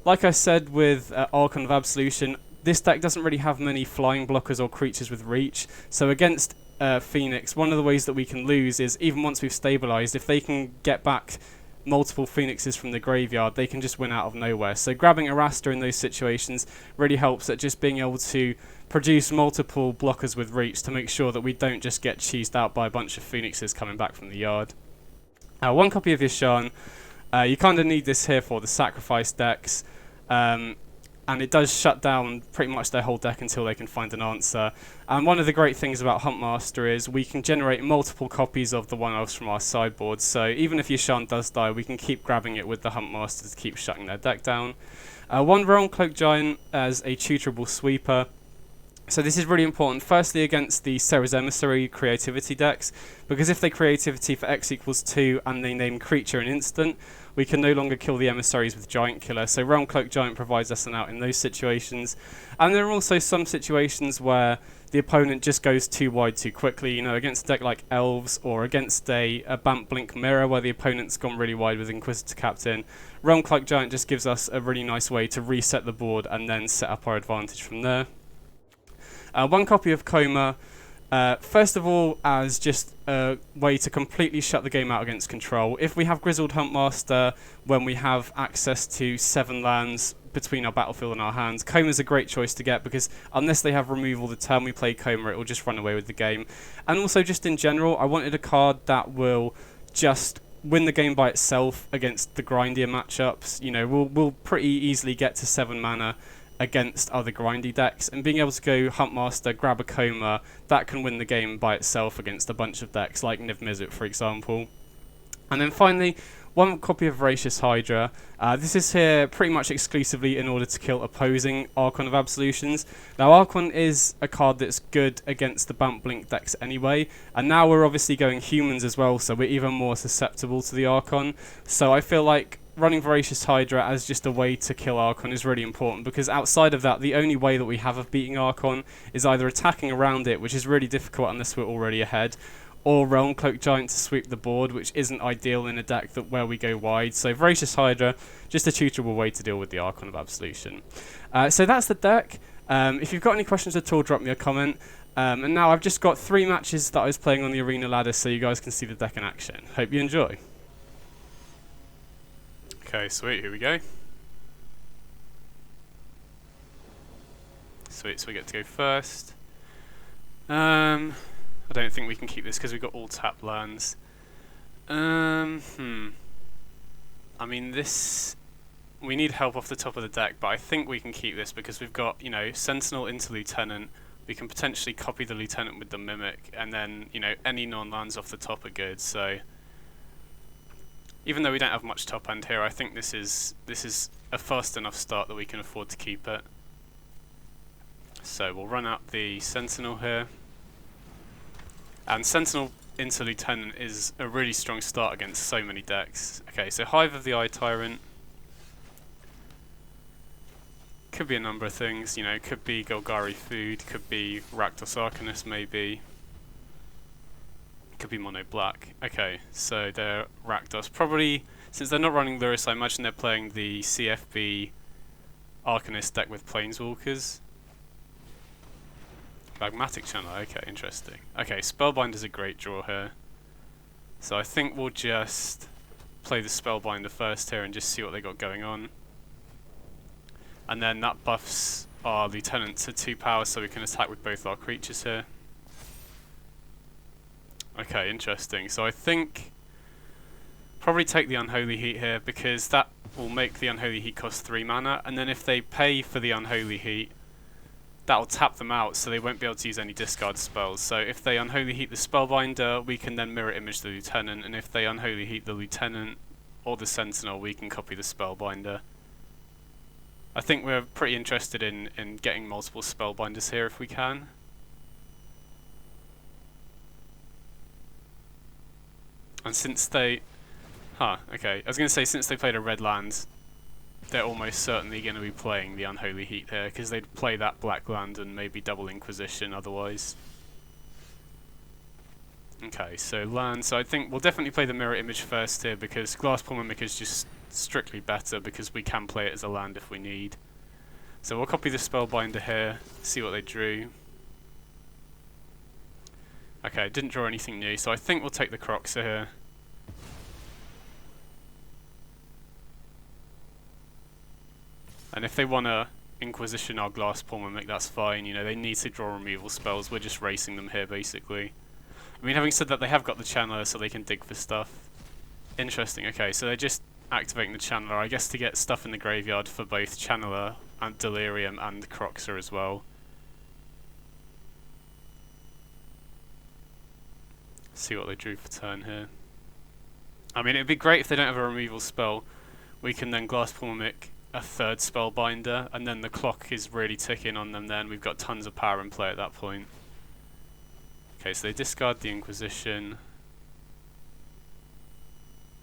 Like I said with Archon of Absolution, this deck doesn't really have many flying blockers or creatures with reach. So against Phoenix, one of the ways that we can lose is, even once we've stabilized, if they can get back multiple Phoenixes from the graveyard, they can just win out of nowhere. So grabbing Arastra in those situations really helps at just being able to produce multiple blockers with reach to make sure that we don't just get cheesed out by a bunch of Phoenixes coming back from the yard. One copy of Yasharn. You kind of need this here for the sacrifice decks. And it does shut down pretty much their whole deck until they can find an answer. And one of the great things about Huntmaster is we can generate multiple copies of the 1/11s from our sideboard. So even if Yasharn does die, we can keep grabbing it with the Huntmaster to keep shutting their deck down. One Realm Cloak Giant as a tutorable sweeper. So this is really important, firstly against the Serra's Emissary creativity decks, because if they creativity for X equals 2 and they name creature an instant, we can no longer kill the emissaries with Giant Killer. So Realm Cloak Giant provides us an out in those situations. And there are also some situations where the opponent just goes too wide too quickly, you know, against a deck like Elves or against a Bant Blink Mirror where the opponent's gone really wide with Inquisitor Captain. Realm Cloak Giant just gives us a really nice way to reset the board and then set up our advantage from there. One copy of Coma, first of all, as just a way to completely shut the game out against control. If we have Grizzled Huntmaster, when we have access to 7 lands between our battlefield and our hands, Coma's a great choice to get, because unless they have removal the turn we play Coma, it will just run away with the game. And also just in general, I wanted a card that will just win the game by itself against the grindier matchups. You know, we'll pretty easily get to 7 mana against other grindy decks, and being able to go Huntmaster, grab a Coma, that can win the game by itself against a bunch of decks like Niv Mizzet, for example. And then finally, one copy of Voracious Hydra. This is here pretty much exclusively in order to kill opposing Archon of Absolutions. Now, Archon is a card that's good against the Bant Blink decks anyway, and now we're obviously going humans as well, so we're even more susceptible to the Archon. So I feel like running Voracious Hydra as just a way to kill Archon is really important, because outside of that, the only way that we have of beating Archon is either attacking around it, which is really difficult unless we're already ahead, or Realm Cloak Giant to sweep the board, which isn't ideal in a deck where we go wide. So Voracious Hydra, just a tutorable way to deal with the Archon of Absolution. So that's the deck. If you've got any questions at all, drop me a comment. And now I've just got 3 matches that I was playing on the arena ladder so you guys can see the deck in action. Hope you enjoy. Okay, sweet, here we go. Sweet, so we get to go first. I don't think we can keep this because we've got all tap lands. I mean, this... we need help off the top of the deck, but I think we can keep this because we've got, you know, Sentinel into Lieutenant. We can potentially copy the Lieutenant with the Mimic, and then, you know, any non-lands off the top are good, so... even though we don't have much top end here, I think this is a fast enough start that we can afford to keep it. So we'll run out the Sentinel here. And Sentinel into Lieutenant is a really strong start against so many decks. Okay, so Hive of the Eye Tyrant. Could be a number of things, you know, could be Golgari Food, could be Rakdos Arcanist maybe. Could be mono black. Okay, so they're Rakdos. Probably, since they're not running Lurrus, I imagine they're playing the CFB Arcanist deck with Planeswalkers. Magmatic Channel, okay, interesting. Okay, Spellbinder's a great draw here. So I think we'll just play the Spellbinder first here and just see what they got going on. And then that buffs our lieutenant to 2 power so we can attack with both our creatures here. Okay, interesting. So I think probably take the Unholy Heat here because that will make the Unholy Heat cost 3 mana, and then if they pay for the Unholy Heat, that'll tap them out so they won't be able to use any discard spells. So if they Unholy Heat the Spellbinder, we can then mirror image the Lieutenant, and if they Unholy Heat the Lieutenant or the Sentinel, we can copy the Spellbinder. I think we're pretty interested in getting multiple Spellbinders here if we can. And since they... okay. I was going to say, since they played a red land, they're almost certainly going to be playing the Unholy Heat here, because they'd play that black land and maybe double Inquisition otherwise. Okay, so land. So I think we'll definitely play the Mirror Image first here, because Glasspool Mimic is just strictly better, because we can play it as a land if we need. So we'll copy the Spellbinder here, see what they drew. Okay, didn't draw anything new, so I think we'll take the Croxer here. And if they want to Inquisition our Glasspool Mimic, that's fine. You know, they need to draw removal spells. We're just racing them here, basically. I mean, having said that, they have got the Channeler, so they can dig for stuff. Interesting. Okay, so they're just activating the Channeler, I guess, to get stuff in the graveyard for both Channeler and Delirium and Croxer as well. See what they drew for turn here. I mean, it'd be great if they don't have a removal spell. We can then Glasspool Mimic a 3rd Spellbinder, and then the clock is really ticking on them then. We've got tons of power in play at that point. Okay, so they discard the Inquisition.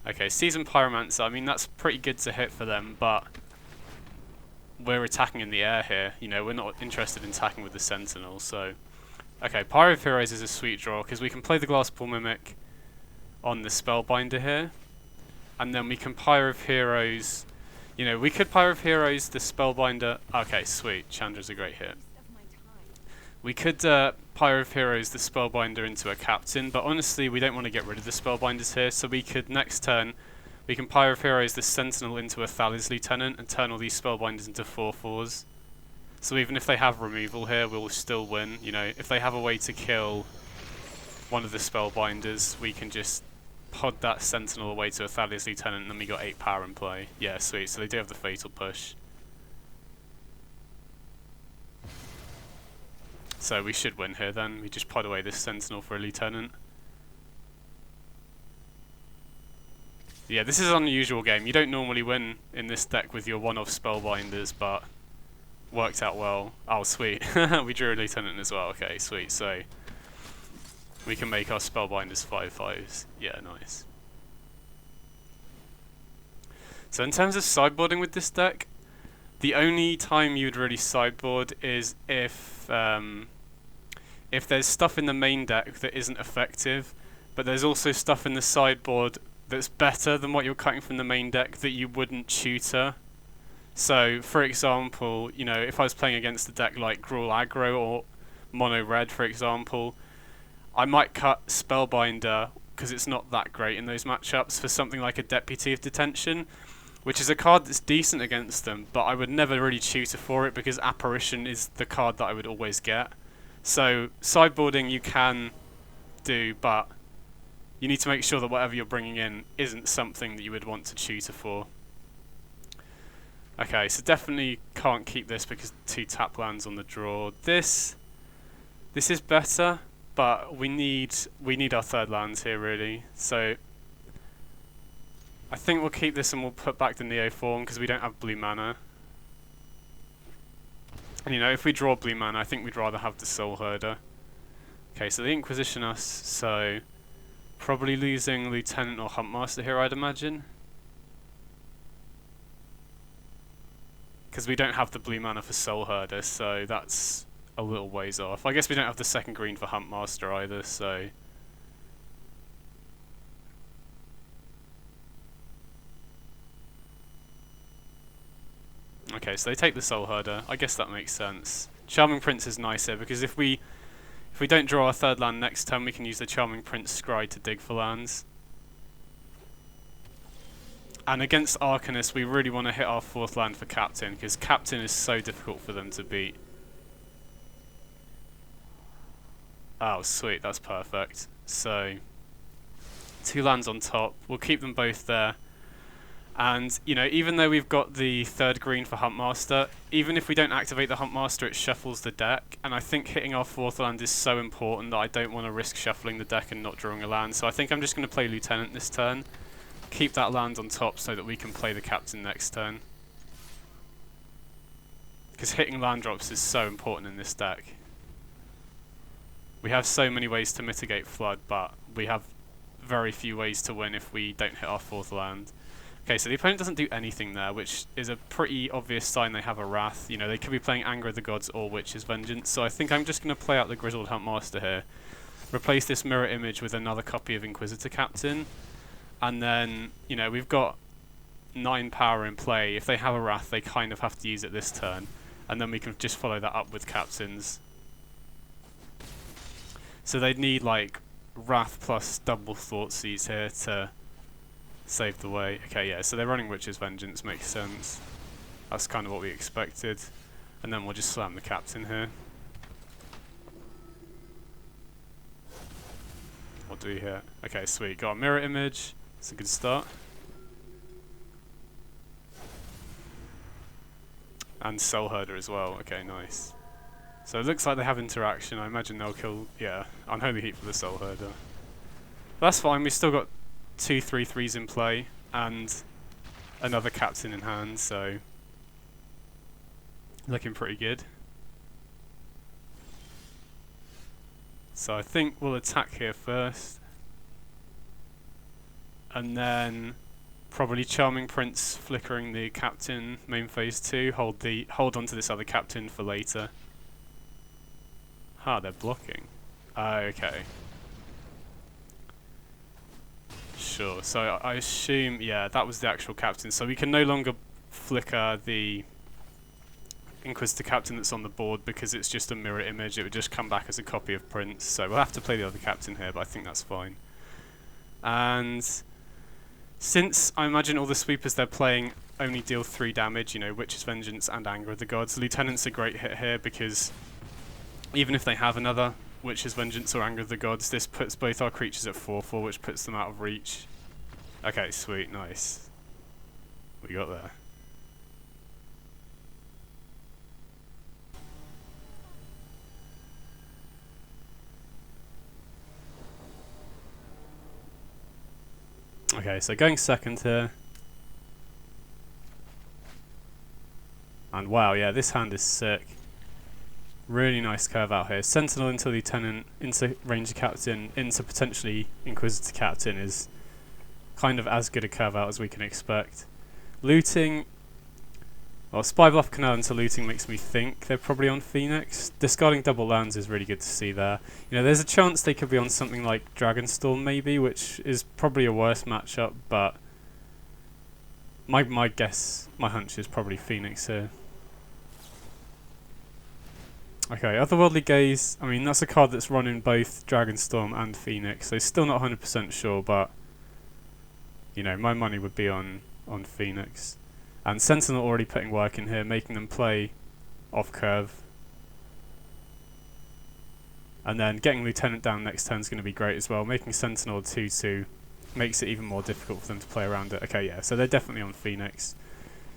Okay, Seasoned Pyromancer, I mean, that's pretty good to hit for them, but we're attacking in the air here. You know, we're not interested in attacking with the Sentinel, so... Okay, Pyro of Heroes is a sweet draw, because we can play the Glasspool Mimic on the Spellbinder here, and then we can Pyro of Heroes... You know, we could Pyro of Heroes the Spellbinder... Okay, sweet, Chandra's a great hit. We could Pyro of Heroes the Spellbinder into a Captain, but honestly we don't want to get rid of the Spellbinders here, so we could, next turn, we can Pyro of Heroes the Sentinel into a Thalis Lieutenant and turn all these Spellbinders into 4/4s. So even if they have removal here, we'll still win. You know, if they have a way to kill one of the Spellbinders, we can just pod that Sentinel away to a Thalis Lieutenant, and then we got 8 power in play. Yeah, sweet, so they do have the Fatal Push. So we should win here then. We just pod away this Sentinel for a Lieutenant. Yeah, this is an unusual game. You don't normally win in this deck with your one-off Spellbinders, but worked out well. Oh, sweet. We drew a Lieutenant as well. Okay, sweet. So we can make our Spellbinders 5/5s. Yeah, nice. So in terms of sideboarding with this deck, the only time you'd really sideboard is if there's stuff in the main deck that isn't effective, but there's also stuff in the sideboard that's better than what you're cutting from the main deck that you wouldn't tutor. So, for example, you know, if I was playing against a deck like Gruul Aggro or Mono Red, for example, I might cut Spellbinder because it's not that great in those matchups for something like a Deputy of Detention, which is a card that's decent against them, but I would never really tutor for it because Apparition is the card that I would always get. So sideboarding you can do, but you need to make sure that whatever you're bringing in isn't something that you would want to tutor for. Okay, so definitely can't keep this because 2 tap lands on the draw. This is better, but we need our 3rd lands here really. So I think we'll keep this and we'll put back the Neo form because we don't have blue mana. And you know, if we draw blue mana, I think we'd rather have the Soul Herder. Okay, so they Inquisition us, so probably losing Lieutenant or Huntmaster here, I'd imagine. Because we don't have the blue mana for Soul Herder, so that's a little ways off. I guess we don't have the 2nd green for Huntmaster either, so... Okay, so they take the Soul Herder. I guess that makes sense. Charming Prince is nicer because if we don't draw our 3rd land next turn, we can use the Charming Prince Scry to dig for lands. And against Arcanist, we really want to hit our 4th land for Captain, because Captain is so difficult for them to beat. Oh, sweet, that's perfect. So, 2 lands on top. We'll keep them both there. And, you know, even though we've got the 3rd green for Huntmaster, even if we don't activate the Huntmaster, it shuffles the deck. And I think hitting our 4th land is so important that I don't want to risk shuffling the deck and not drawing a land. So I think I'm just going to play Lieutenant this turn. Keep that land on top so that we can play the Captain next turn. Because hitting land drops is so important in this deck. We have so many ways to mitigate Flood, but we have very few ways to win if we don't hit our 4th land. Okay, so the opponent doesn't do anything there, which is a pretty obvious sign they have a Wrath. You know, they could be playing Anger of the Gods or Witch's Vengeance, so I think I'm just going to play out the Grizzled Huntmaster here. Replace this mirror image with another copy of Inquisitor Captain, and then, you know, we've got 9 power in play. If they have a Wrath, they kind of have to use it this turn, and then we can just follow that up with Captains. So they'd need, like, Wrath plus double Thoughtseize here to save the way. Okay, yeah, so they're running Witch's Vengeance, makes sense. That's kind of what we expected. And then we'll just slam the Captain here. What do we hit? Okay, sweet. Got a mirror image. It's a good start. And Soul Herder as well. Okay, nice. So it looks like they have interaction. I imagine they'll kill, yeah, Unholy Heat for the Soul Herder. That's fine, we've still got 2 3/3s in play and another Captain in hand, so looking pretty good. So I think we'll attack here first, and then probably Charming Prince flickering the Captain main phase 2. Hold on to this other Captain for later. Ah, they're blocking. Okay. Sure, so I assume, yeah, that was the actual Captain. So we can no longer flicker the Inquisitor Captain that's on the board because it's just a mirror image. It would just come back as a copy of Prince. So we'll have to play the other Captain here, but I think that's fine. And since I imagine all the sweepers they're playing only deal 3 damage, you know, Witch's Vengeance and Anger of the Gods, Lieutenant's a great hit here because even if they have another Witch's Vengeance or Anger of the Gods, this puts both our creatures at 4/4, which puts them out of reach. Okay, sweet, nice. We got there. Okay, so going second here. And wow, yeah, this hand is sick. Really nice curve out here. Sentinel into Lieutenant, into Ranger Captain, into potentially Inquisitor Captain is kind of as good a curve out as we can expect. Looting, well, Spy Bluff Canal into looting makes me think they're probably on Phoenix. Discarding double lands is really good to see there. You know, there's a chance they could be on something like Dragonstorm maybe, which is probably a worse matchup, but my guess, my hunch is probably Phoenix here. Okay, Otherworldly Gaze, I mean, that's a card that's running both Dragonstorm and Phoenix, so still not 100% sure, but, you know, my money would be on Phoenix. And Sentinel already putting work in here, making them play off curve. And then getting Lieutenant down next turn is going to be great as well. Making Sentinel a 2/2 makes it even more difficult for them to play around it. Okay, yeah, so they're definitely on Phoenix.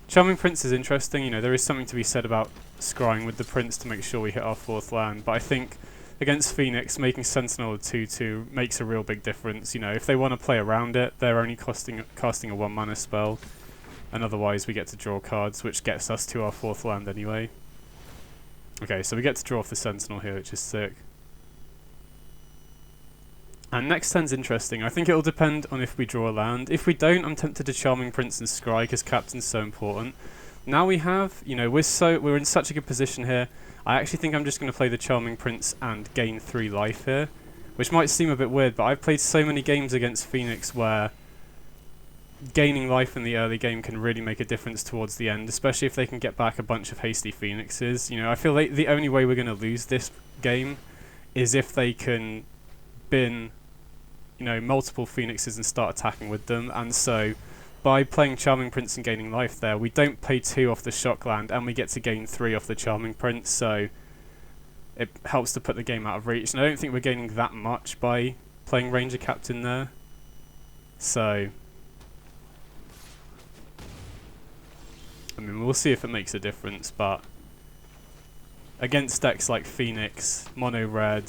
Charming Prince is interesting. You know, there is something to be said about scrying with the Prince to make sure we hit our 4th land. But I think against Phoenix, making Sentinel a 2/2 makes a real big difference. You know, if they want to play around it, they're only casting a 1 mana spell. And otherwise we get to draw cards, which gets us to our 4th land anyway. Okay, so we get to draw off the Sentinel here, which is sick. And next turn's interesting. I think it'll depend on if we draw a land. If we don't, I'm tempted to Charming Prince and Scry because Captain's so important. Now we have, you know, we're in such a good position here. I actually think I'm just going to play the Charming Prince and gain 3 life here, which might seem a bit weird, but I've played so many games against Phoenix where gaining life in the early game can really make a difference towards the end, especially if they can get back a bunch of hasty Phoenixes. You know, I feel like the only way we're going to lose this game is if they can bin, you know, multiple Phoenixes and start attacking with them, and so by playing Charming Prince and gaining life there, we don't pay 2 off the shock land, and we get to gain 3 off the Charming Prince, so it helps to put the game out of reach. And I don't think we're gaining that much by playing Ranger Captain there. So, I mean, we'll see if it makes a difference, but against decks like Phoenix, Mono Red,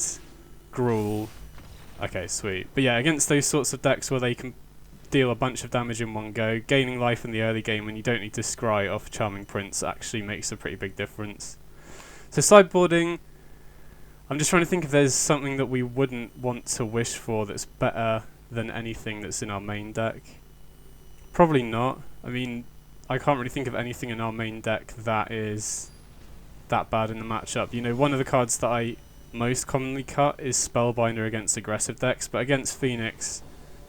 Gruul, okay, sweet. But yeah, against those sorts of decks where they can deal a bunch of damage in one go, gaining life in the early game when you don't need to scry off Charming Prince actually makes a pretty big difference. So sideboarding, I'm just trying to think if there's something that we wouldn't want to wish for that's better than anything that's in our main deck. Probably not. I mean, I can't really think of anything in our main deck that is that bad in the matchup. You know, one of the cards that I most commonly cut is Spellbinder against aggressive decks, but against Phoenix,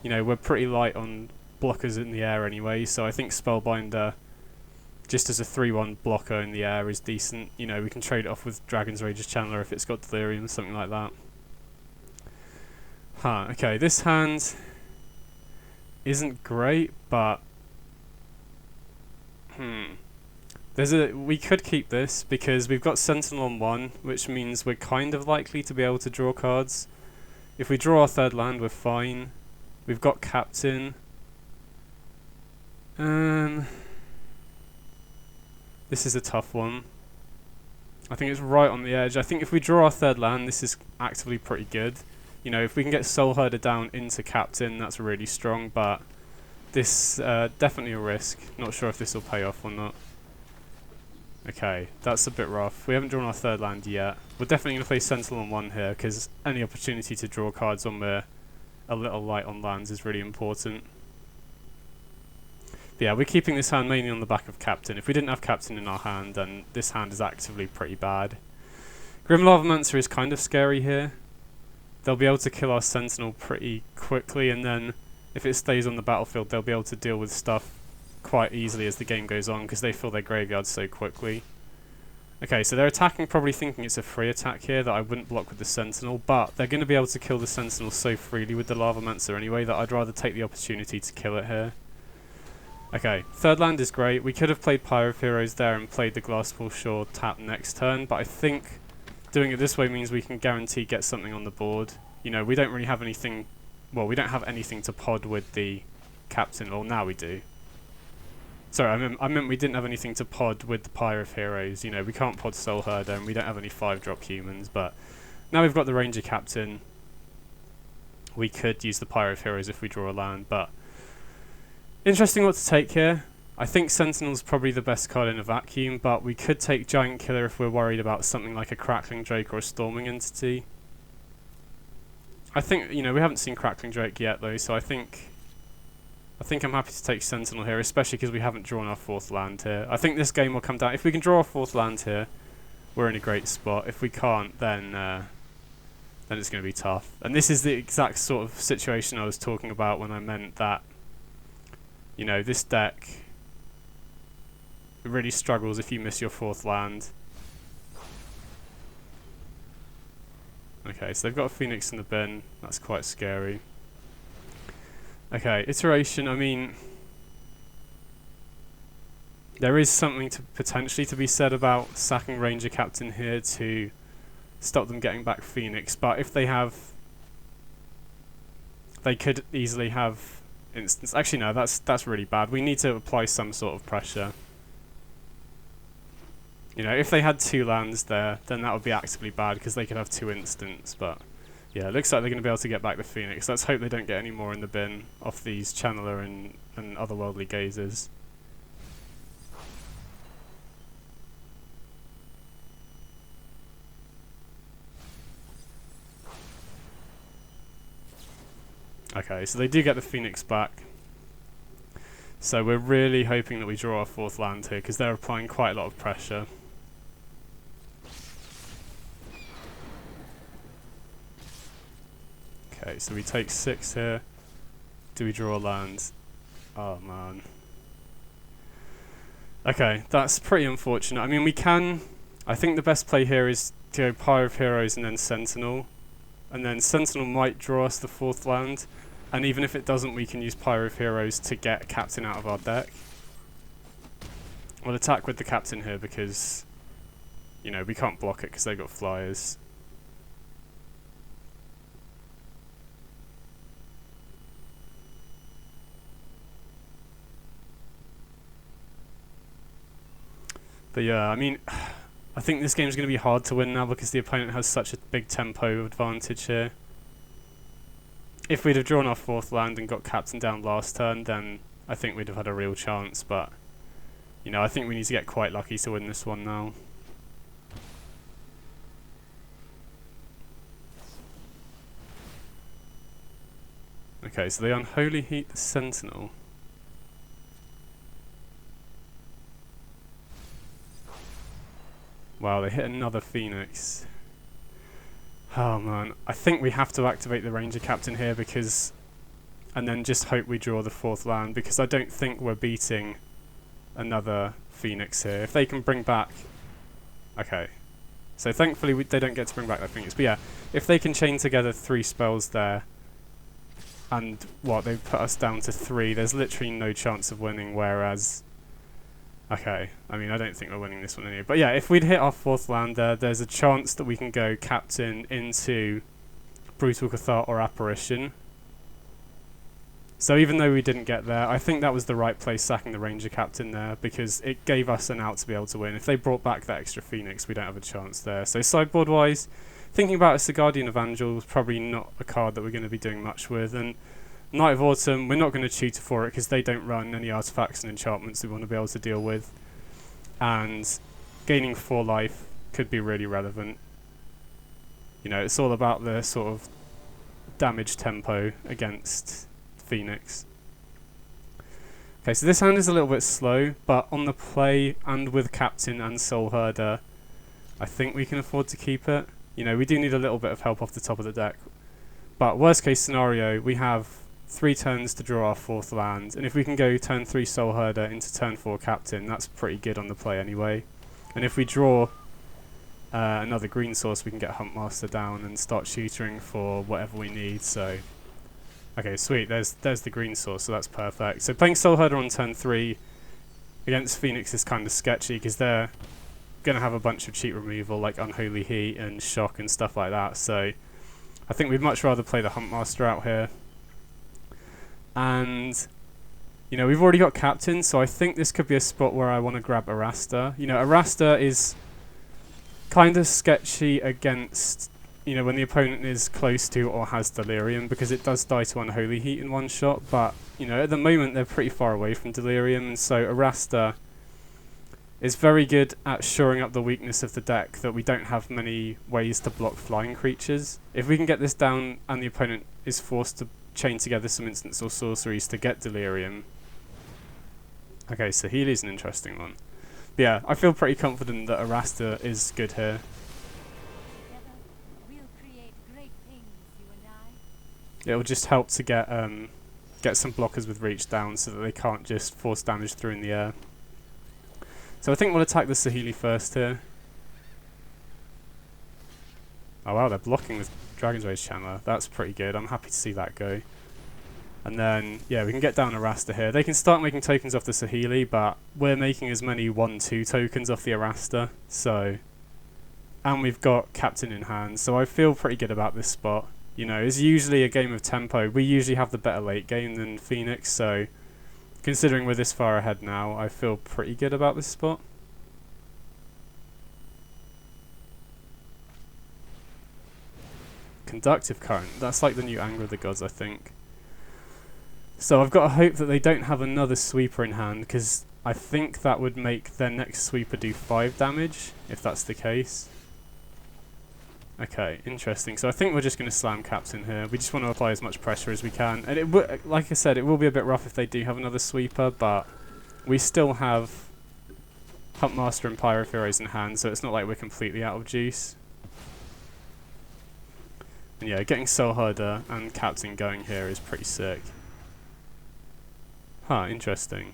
you know, we're pretty light on blockers in the air anyway, so I think Spellbinder, just as a 3-1 blocker in the air, is decent. You know, we can trade it off with Dragon's Rage's Channeler if it's got Delirium, something like that. Okay, this hand isn't great, but we could keep this because we've got Sentinel on 1, which means we're kind of likely to be able to draw cards. If we draw our 3rd land, we're fine. We've got Captain. This is a tough one. I think it's right on the edge. I think if we draw our 3rd land, this is actively pretty good. You know, if we can get Soul Herder down into Captain, that's really strong, but this definitely a risk. Not sure if this will pay off or not. Okay, that's a bit rough. We haven't drawn our 3rd land yet. We're definitely going to play Sentinel on 1 here, because any opportunity to draw cards when we're a little light on lands is really important. But yeah, we're keeping this hand mainly on the back of Captain. If we didn't have Captain in our hand, then this hand is actively pretty bad. Grim Lavamancer is kind of scary here. They'll be able to kill our Sentinel pretty quickly, and then if it stays on the battlefield, they'll be able to deal with stuff quite easily as the game goes on, because they fill their graveyards so quickly. Okay, so they're attacking, probably thinking it's a free attack here that I wouldn't block with the Sentinel, but they're going to be able to kill the Sentinel so freely with the Lavamancer anyway that I'd rather take the opportunity to kill it here. Okay, 3rd land is great. We could have played Pyre of Heroes there and played the Glassfall Shore tap next turn, but I think doing it this way means we can guarantee get something on the board. You know, we don't really have anything, well, we don't have anything to pod with the Captain, well, now we do. Sorry, I meant we didn't have anything to pod with the Pyre of Heroes. You know, we can't pod Soul Herder, and we don't have any 5-drop humans, but now we've got the Ranger Captain. We could use the Pyre of Heroes if we draw a land, but interesting what to take here. I think Sentinel's probably the best card in a vacuum, but we could take Giant Killer if we're worried about something like a Crackling Drake or a Storming Entity. I think, you know, we haven't seen Crackling Drake yet though, so I think I'm happy to take Sentinel here, especially because we haven't drawn our 4th land here. I think this game will come down. If we can draw our 4th land here, we're in a great spot. If we can't, then it's going to be tough. And this is the exact sort of situation I was talking about when I meant that, you know, this deck, it really struggles if you miss your 4th land. Okay, so they've got a Phoenix in the bin. That's quite scary. Okay, iteration, I mean, there is something to potentially to be said about sacking Ranger Captain here to stop them getting back Phoenix, but if they have, they could easily have instance. Actually no, that's really bad. We need to apply some sort of pressure. You know, if they had 2 lands there, then that would be actively bad because they could have 2 instants, but yeah, it looks like they're going to be able to get back the Phoenix. Let's hope they don't get any more in the bin off these Channeler and Otherworldly Gazers. Okay, so they do get the Phoenix back. So we're really hoping that we draw our 4th land here because they're applying quite a lot of pressure. Okay, so we take 6 here. Do we draw a land? Oh man. Okay, that's pretty unfortunate. I mean, we can... I think the best play here is to go Pyre of Heroes and then Sentinel. And then Sentinel might draw us the 4th land. And even if it doesn't, we can use Pyro of Heroes to get Captain out of our deck. We'll attack with the Captain here because, you know, we can't block it because they've got flyers. But yeah, I mean, I think this game's going to be hard to win now because the opponent has such a big tempo advantage here. If we'd have drawn our 4th land and got Captain down last turn, then I think we'd have had a real chance, but, you know, I think we need to get quite lucky to win this one now. Okay, so they Unholy Heat the Sentinel. Wow, they hit another Phoenix. Oh man, I think we have to activate the Ranger Captain here because, and then just hope we draw the 4th land, because I don't think we're beating another Phoenix here. If they can bring back, okay, so thankfully they don't get to bring back that Phoenix, but yeah, if they can chain together 3 spells there, and what, they've put us down to 3, there's literally no chance of winning, whereas, okay, I mean, I don't think we're winning this one anyway. But yeah, if we'd hit our 4th land there, there's a chance that we can go Captain into Brutal Cathart or Apparition. So even though we didn't get there, I think that was the right play, sacking the Ranger Captain there, because it gave us an out to be able to win. If they brought back that extra Phoenix, we don't have a chance there. So sideboard-wise, thinking about it, Guardian Evangel is probably not a card that we're going to be doing much with. And Knight of Autumn, we're not going to tutor for it because they don't run any artifacts and enchantments we want to be able to deal with. And gaining 4 life could be really relevant. You know, it's all about the sort of damage tempo against Phoenix. Okay, so this hand is a little bit slow, but on the play and with Captain and Soul Herder, I think we can afford to keep it. You know, we do need a little bit of help off the top of the deck. But worst case scenario, we have 3 turns to draw our 4th land, and if we can go turn 3 Soul Herder into turn 4 Captain, that's pretty good on the play anyway. And if we draw another green source, we can get Huntmaster down and start tutoring for whatever we need. So, okay, sweet, there's the green source, so that's perfect. So playing Soul Herder on turn 3 against Phoenix is kind of sketchy because they're going to have a bunch of cheat removal like Unholy Heat and Shock and stuff like that. So I think we'd much rather play the Huntmaster out here. And, you know, we've already got Captain, so I think this could be a spot where I want to grab Arasta. You know, Arasta is kind of sketchy against, you know, when the opponent is close to or has Delirium, because it does die to Unholy Heat in one shot, but, you know, at the moment they're pretty far away from Delirium, and so Arasta is very good at shoring up the weakness of the deck that we don't have many ways to block flying creatures. If we can get this down and the opponent is forced to chain together some instants or sorceries to get Delirium. Okay, so Healy's an interesting one. But yeah, I feel pretty confident that Arasta is good here. It'll just help to get some blockers with reach down so that they can't just force damage through in the air. So I think we'll attack the Saheeli first here. Oh wow, they're blocking with Dragon's Rage Channeler. That's pretty good. I'm happy to see that go. And then, yeah, we can get down Arasta here. They can start making tokens off the Saheeli, but we're making as many 1-2 tokens off the Arasta. So, and we've got Captain in hand, so I feel pretty good about this spot. You know, it's usually a game of tempo. We usually have the better late game than Phoenix, so considering we're this far ahead now, I feel pretty good about this spot. Conductive Current. That's like the new Anger of the Gods, I think. So I've got to hope that they don't have another sweeper in hand, because I think that would make their next sweeper do 5 damage, if that's the case. Okay, interesting. So I think we're just going to slam Captain here. We just want to apply as much pressure as we can. And it like I said, it will be a bit rough if they do have another sweeper, but we still have Huntmaster and Pyro Heroes in hand, so it's not like we're completely out of juice. And yeah, getting Soul Herder and Captain going here is pretty sick. Huh, interesting.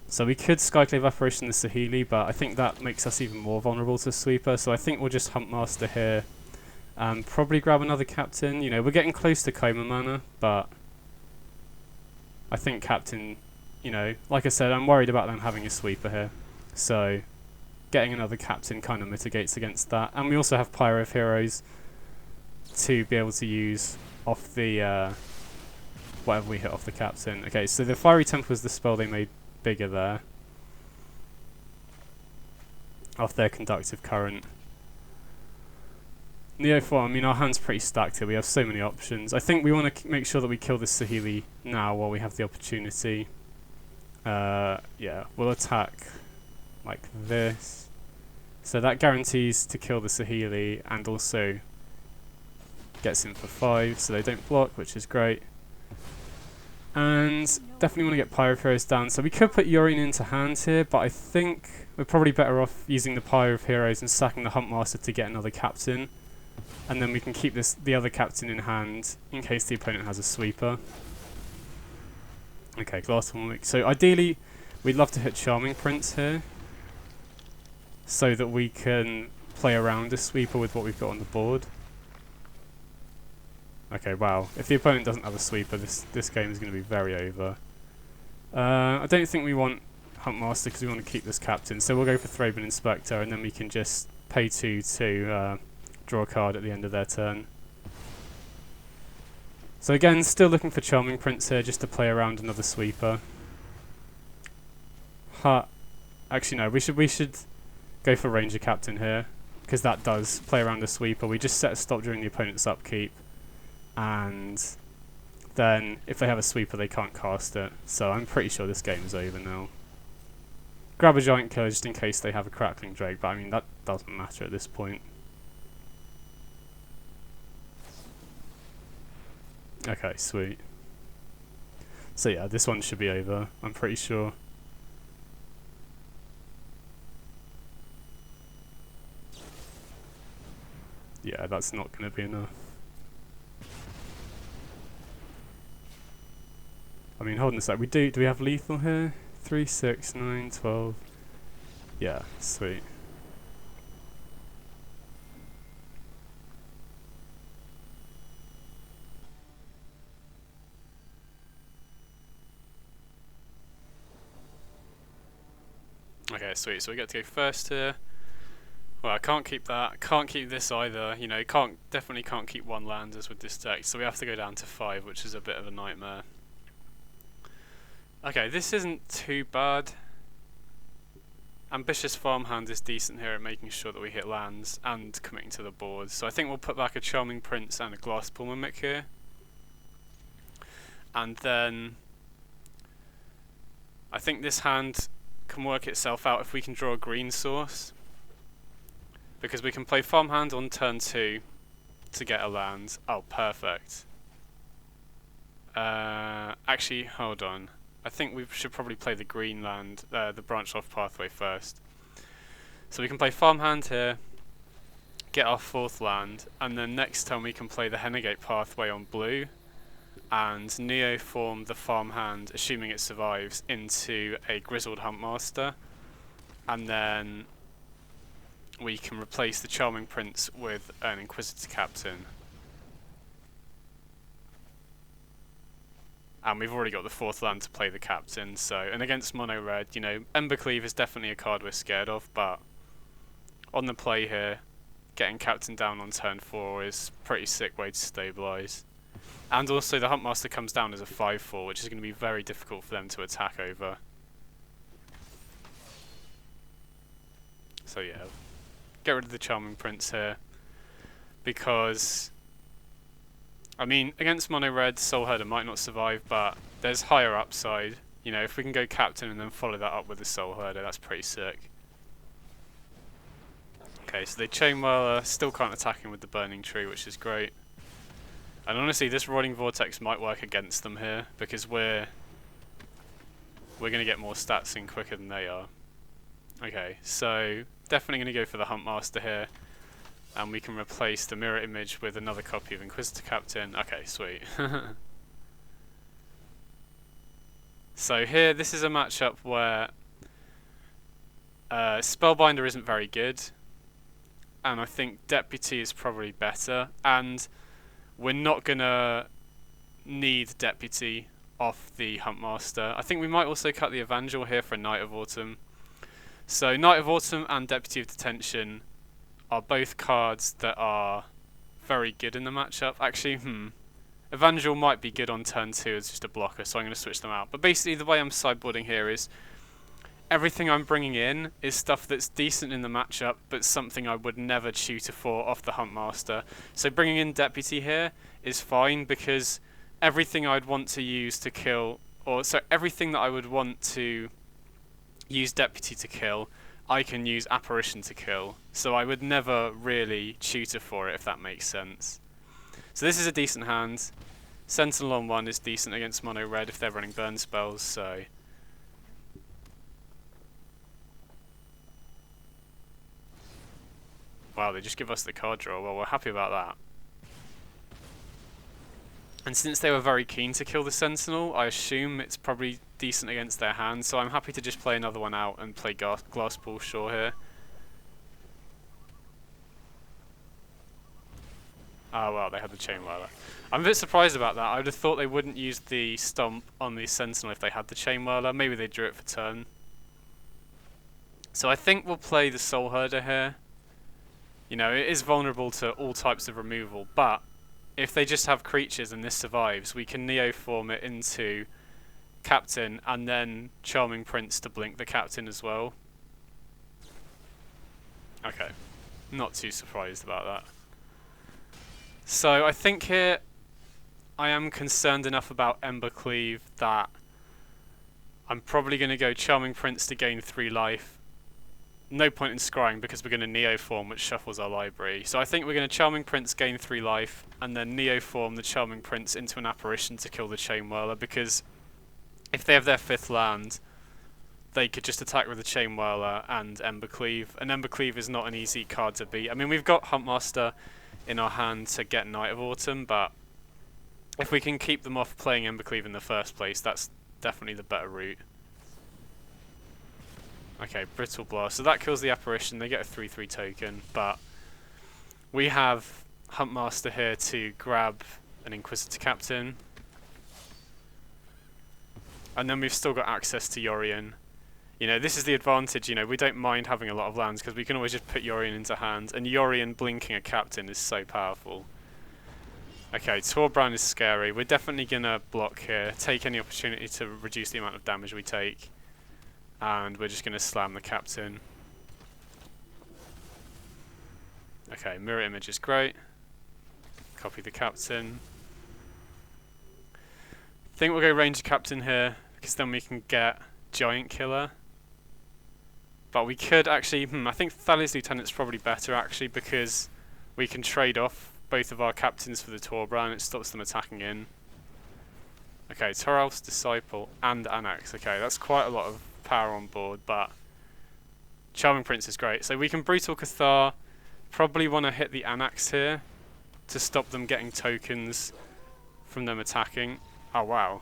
So we could Skyclave Apparition the Saheeli, but I think that makes us even more vulnerable to Sweeper, so I think we'll just Huntmaster here Probably grab another captain. You know, we're getting close to coma mana, but I think captain, you know, like I said, I'm worried about them having a sweeper here. So getting another captain kind of mitigates against that. And we also have Pyro of Heroes to be able to use off the whatever we hit off the captain. Okay, so the Fiery Temple was the spell they made bigger there off their Conductive Current. Neo 4, I mean, our hand's pretty stacked here. We have so many options. I think we want to make sure that we kill this Saheeli now while we have the opportunity. Yeah, we'll attack like this. So that guarantees to kill the Saheeli and also gets him for 5, so they don't block, which is great. And definitely want to get Pyro of Heroes down. So we could put Yorion into hand here, but I think we're probably better off using the Pyro of Heroes and sacking the Huntmaster to get another captain. And then we can keep the other captain in hand in case the opponent has a sweeper. Okay, Glass One Week. So ideally, we'd love to hit Charming Prince here, so that we can play around a sweeper with what we've got on the board. Okay, wow. If the opponent doesn't have a sweeper, this game is going to be very over. I don't think we want Huntmaster because we want to keep this captain, so we'll go for Thraben Inspector, and then we can just pay 2 to draw a card at the end of their turn. So again, still looking for Charming Prince here, just to play around another sweeper. Actually no, we should go for Ranger Captain here, because that does play around a sweeper. We just set a stop during the opponent's upkeep, and then if they have a sweeper they can't cast it. So I'm pretty sure this game is over now. Grab a Giant Killer just in case they have a Crackling Drake, but I mean that doesn't matter at this point. Okay, sweet. So yeah, this one should be over, I'm pretty sure. Yeah, that's not going to be enough. I mean, hold on a sec. Do we have lethal here? 3, 6, 9, 12. Yeah, sweet. Okay, sweet. So we get to go first here. Well, I can't keep that. Can't keep this either. You know, definitely can't keep 1 landers with this deck. So we have to go down to 5, which is a bit of a nightmare. Okay, this isn't too bad. Ambitious Farmhand is decent here at making sure that we hit lands and committing to the board. So I think we'll put back a Charming Prince and a Glasspool Mimic here. And then I think this hand can work itself out if we can draw a green source, because we can play Farmhand on turn 2 to get a land. Oh, perfect. Actually, hold on. I think we should probably play the green land, the branch off pathway first. So we can play Farmhand here, get our 4th land, and then next turn we can play the Henegate pathway on blue, and Neo form the Farmhand, assuming it survives, into a Grizzled Huntmaster, and then we can replace the Charming Prince with an Inquisitor Captain. And we've already got the 4th land to play the captain, so, and against mono red, you know, Embercleave is definitely a card we're scared of, but on the play here, getting captain down on turn 4 is a pretty sick way to stabilise. And also the Huntmaster comes down as a 5/4, which is going to be very difficult for them to attack over. So yeah, get rid of the Charming Prince here, because I mean, against mono red, Soul Herder might not survive, but there's higher upside. You know, if we can go captain and then follow that up with the Soul Herder, that's pretty sick. Okay, so they Chain Whirler, still can't attack him with the Burning Tree, which is great. And honestly, this Rolling Vortex might work against them here, because we're going to get more stats in quicker than they are. Okay, so definitely going to go for the Huntmaster here. And we can replace the mirror image with another copy of Inquisitor Captain. Okay, sweet. So here, this is a matchup where Spellbinder isn't very good. and I think Deputy is probably better, and we're not going to need Deputy off the Huntmaster. I think we might also cut the Evangel here for Night of Autumn. So Night of Autumn and Deputy of Detention are both cards that are very good in the matchup. Actually, Evangel might be good on turn 2 as just a blocker, so I'm going to switch them out. But basically the way I'm sideboarding here is everything I'm bringing in is stuff that's decent in the matchup, but something I would never tutor for off the Huntmaster. So bringing in Deputy here is fine, because everything I'd want to use to kill, everything that I would want to use Deputy to kill, I can use Apparition to kill. So I would never really tutor for it, if that makes sense. So this is a decent hand. Sentinel on 1 is decent against mono red if they're running burn spells, so wow, they just give us the card draw. Well, we're happy about that. And since they were very keen to kill the Sentinel, I assume it's probably decent against their hand, so I'm happy to just play another one out and play Glasspool Shore here. Oh well, they had the Chain Whirler. I'm a bit surprised about that. I would have thought they wouldn't use the Stomp on the Sentinel if they had the Chain Whirler. Maybe they drew it for turn. So I think we'll play the Soul Herder here. You know, it is vulnerable to all types of removal, but if they just have creatures and this survives, we can Neoform it into Captain and then Charming Prince to blink the Captain as well. Okay, not too surprised about that. So I think here I am concerned enough about Embercleave that I'm probably going to go Charming Prince to gain 3 life. No point in scrying because we're going to Neoform, which shuffles our library. So I think we're going to Charming Prince, gain 3 life, and then Neoform the Charming Prince into an Apparition to kill the Chain Whirler, because if they have their 5th land, they could just attack with the Chain Whirler and Embercleave. And Embercleave is not an easy card to beat. I mean, we've got Huntmaster in our hand to get Night of Autumn, but if we can keep them off playing Embercleave in the first place, that's definitely the better route. Okay, Brittle Blast. So that kills the Apparition. They get a 3/3 token, but we have Huntmaster here to grab an Inquisitor Captain. And then we've still got access to Yorion. You know, this is the advantage, you know, we don't mind having a lot of lands because we can always just put Yorion into hand, and Yorion blinking a Captain is so powerful. Okay, Torbran is scary. We're definitely going to block here, take any opportunity to reduce the amount of damage we take. And we're just going to slam the Captain. Okay, Mirror Image is great. Copy the Captain. I think we'll go Ranger Captain here, because then we can get Giant Killer. But we could actually, I think Thales Lieutenant's probably better actually, because we can trade off both of our Captains for the Torbran. It stops them attacking in. Okay, Toralf's Disciple and Annex. Okay, that's quite a lot of power on board, but Charming Prince is great. So we can Brutal Cathar, probably want to hit the Annex here to stop them getting tokens from them attacking. Oh wow,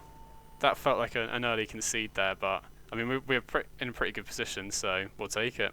that felt like an early concede there, but I mean we're in a pretty good position, so we'll take it.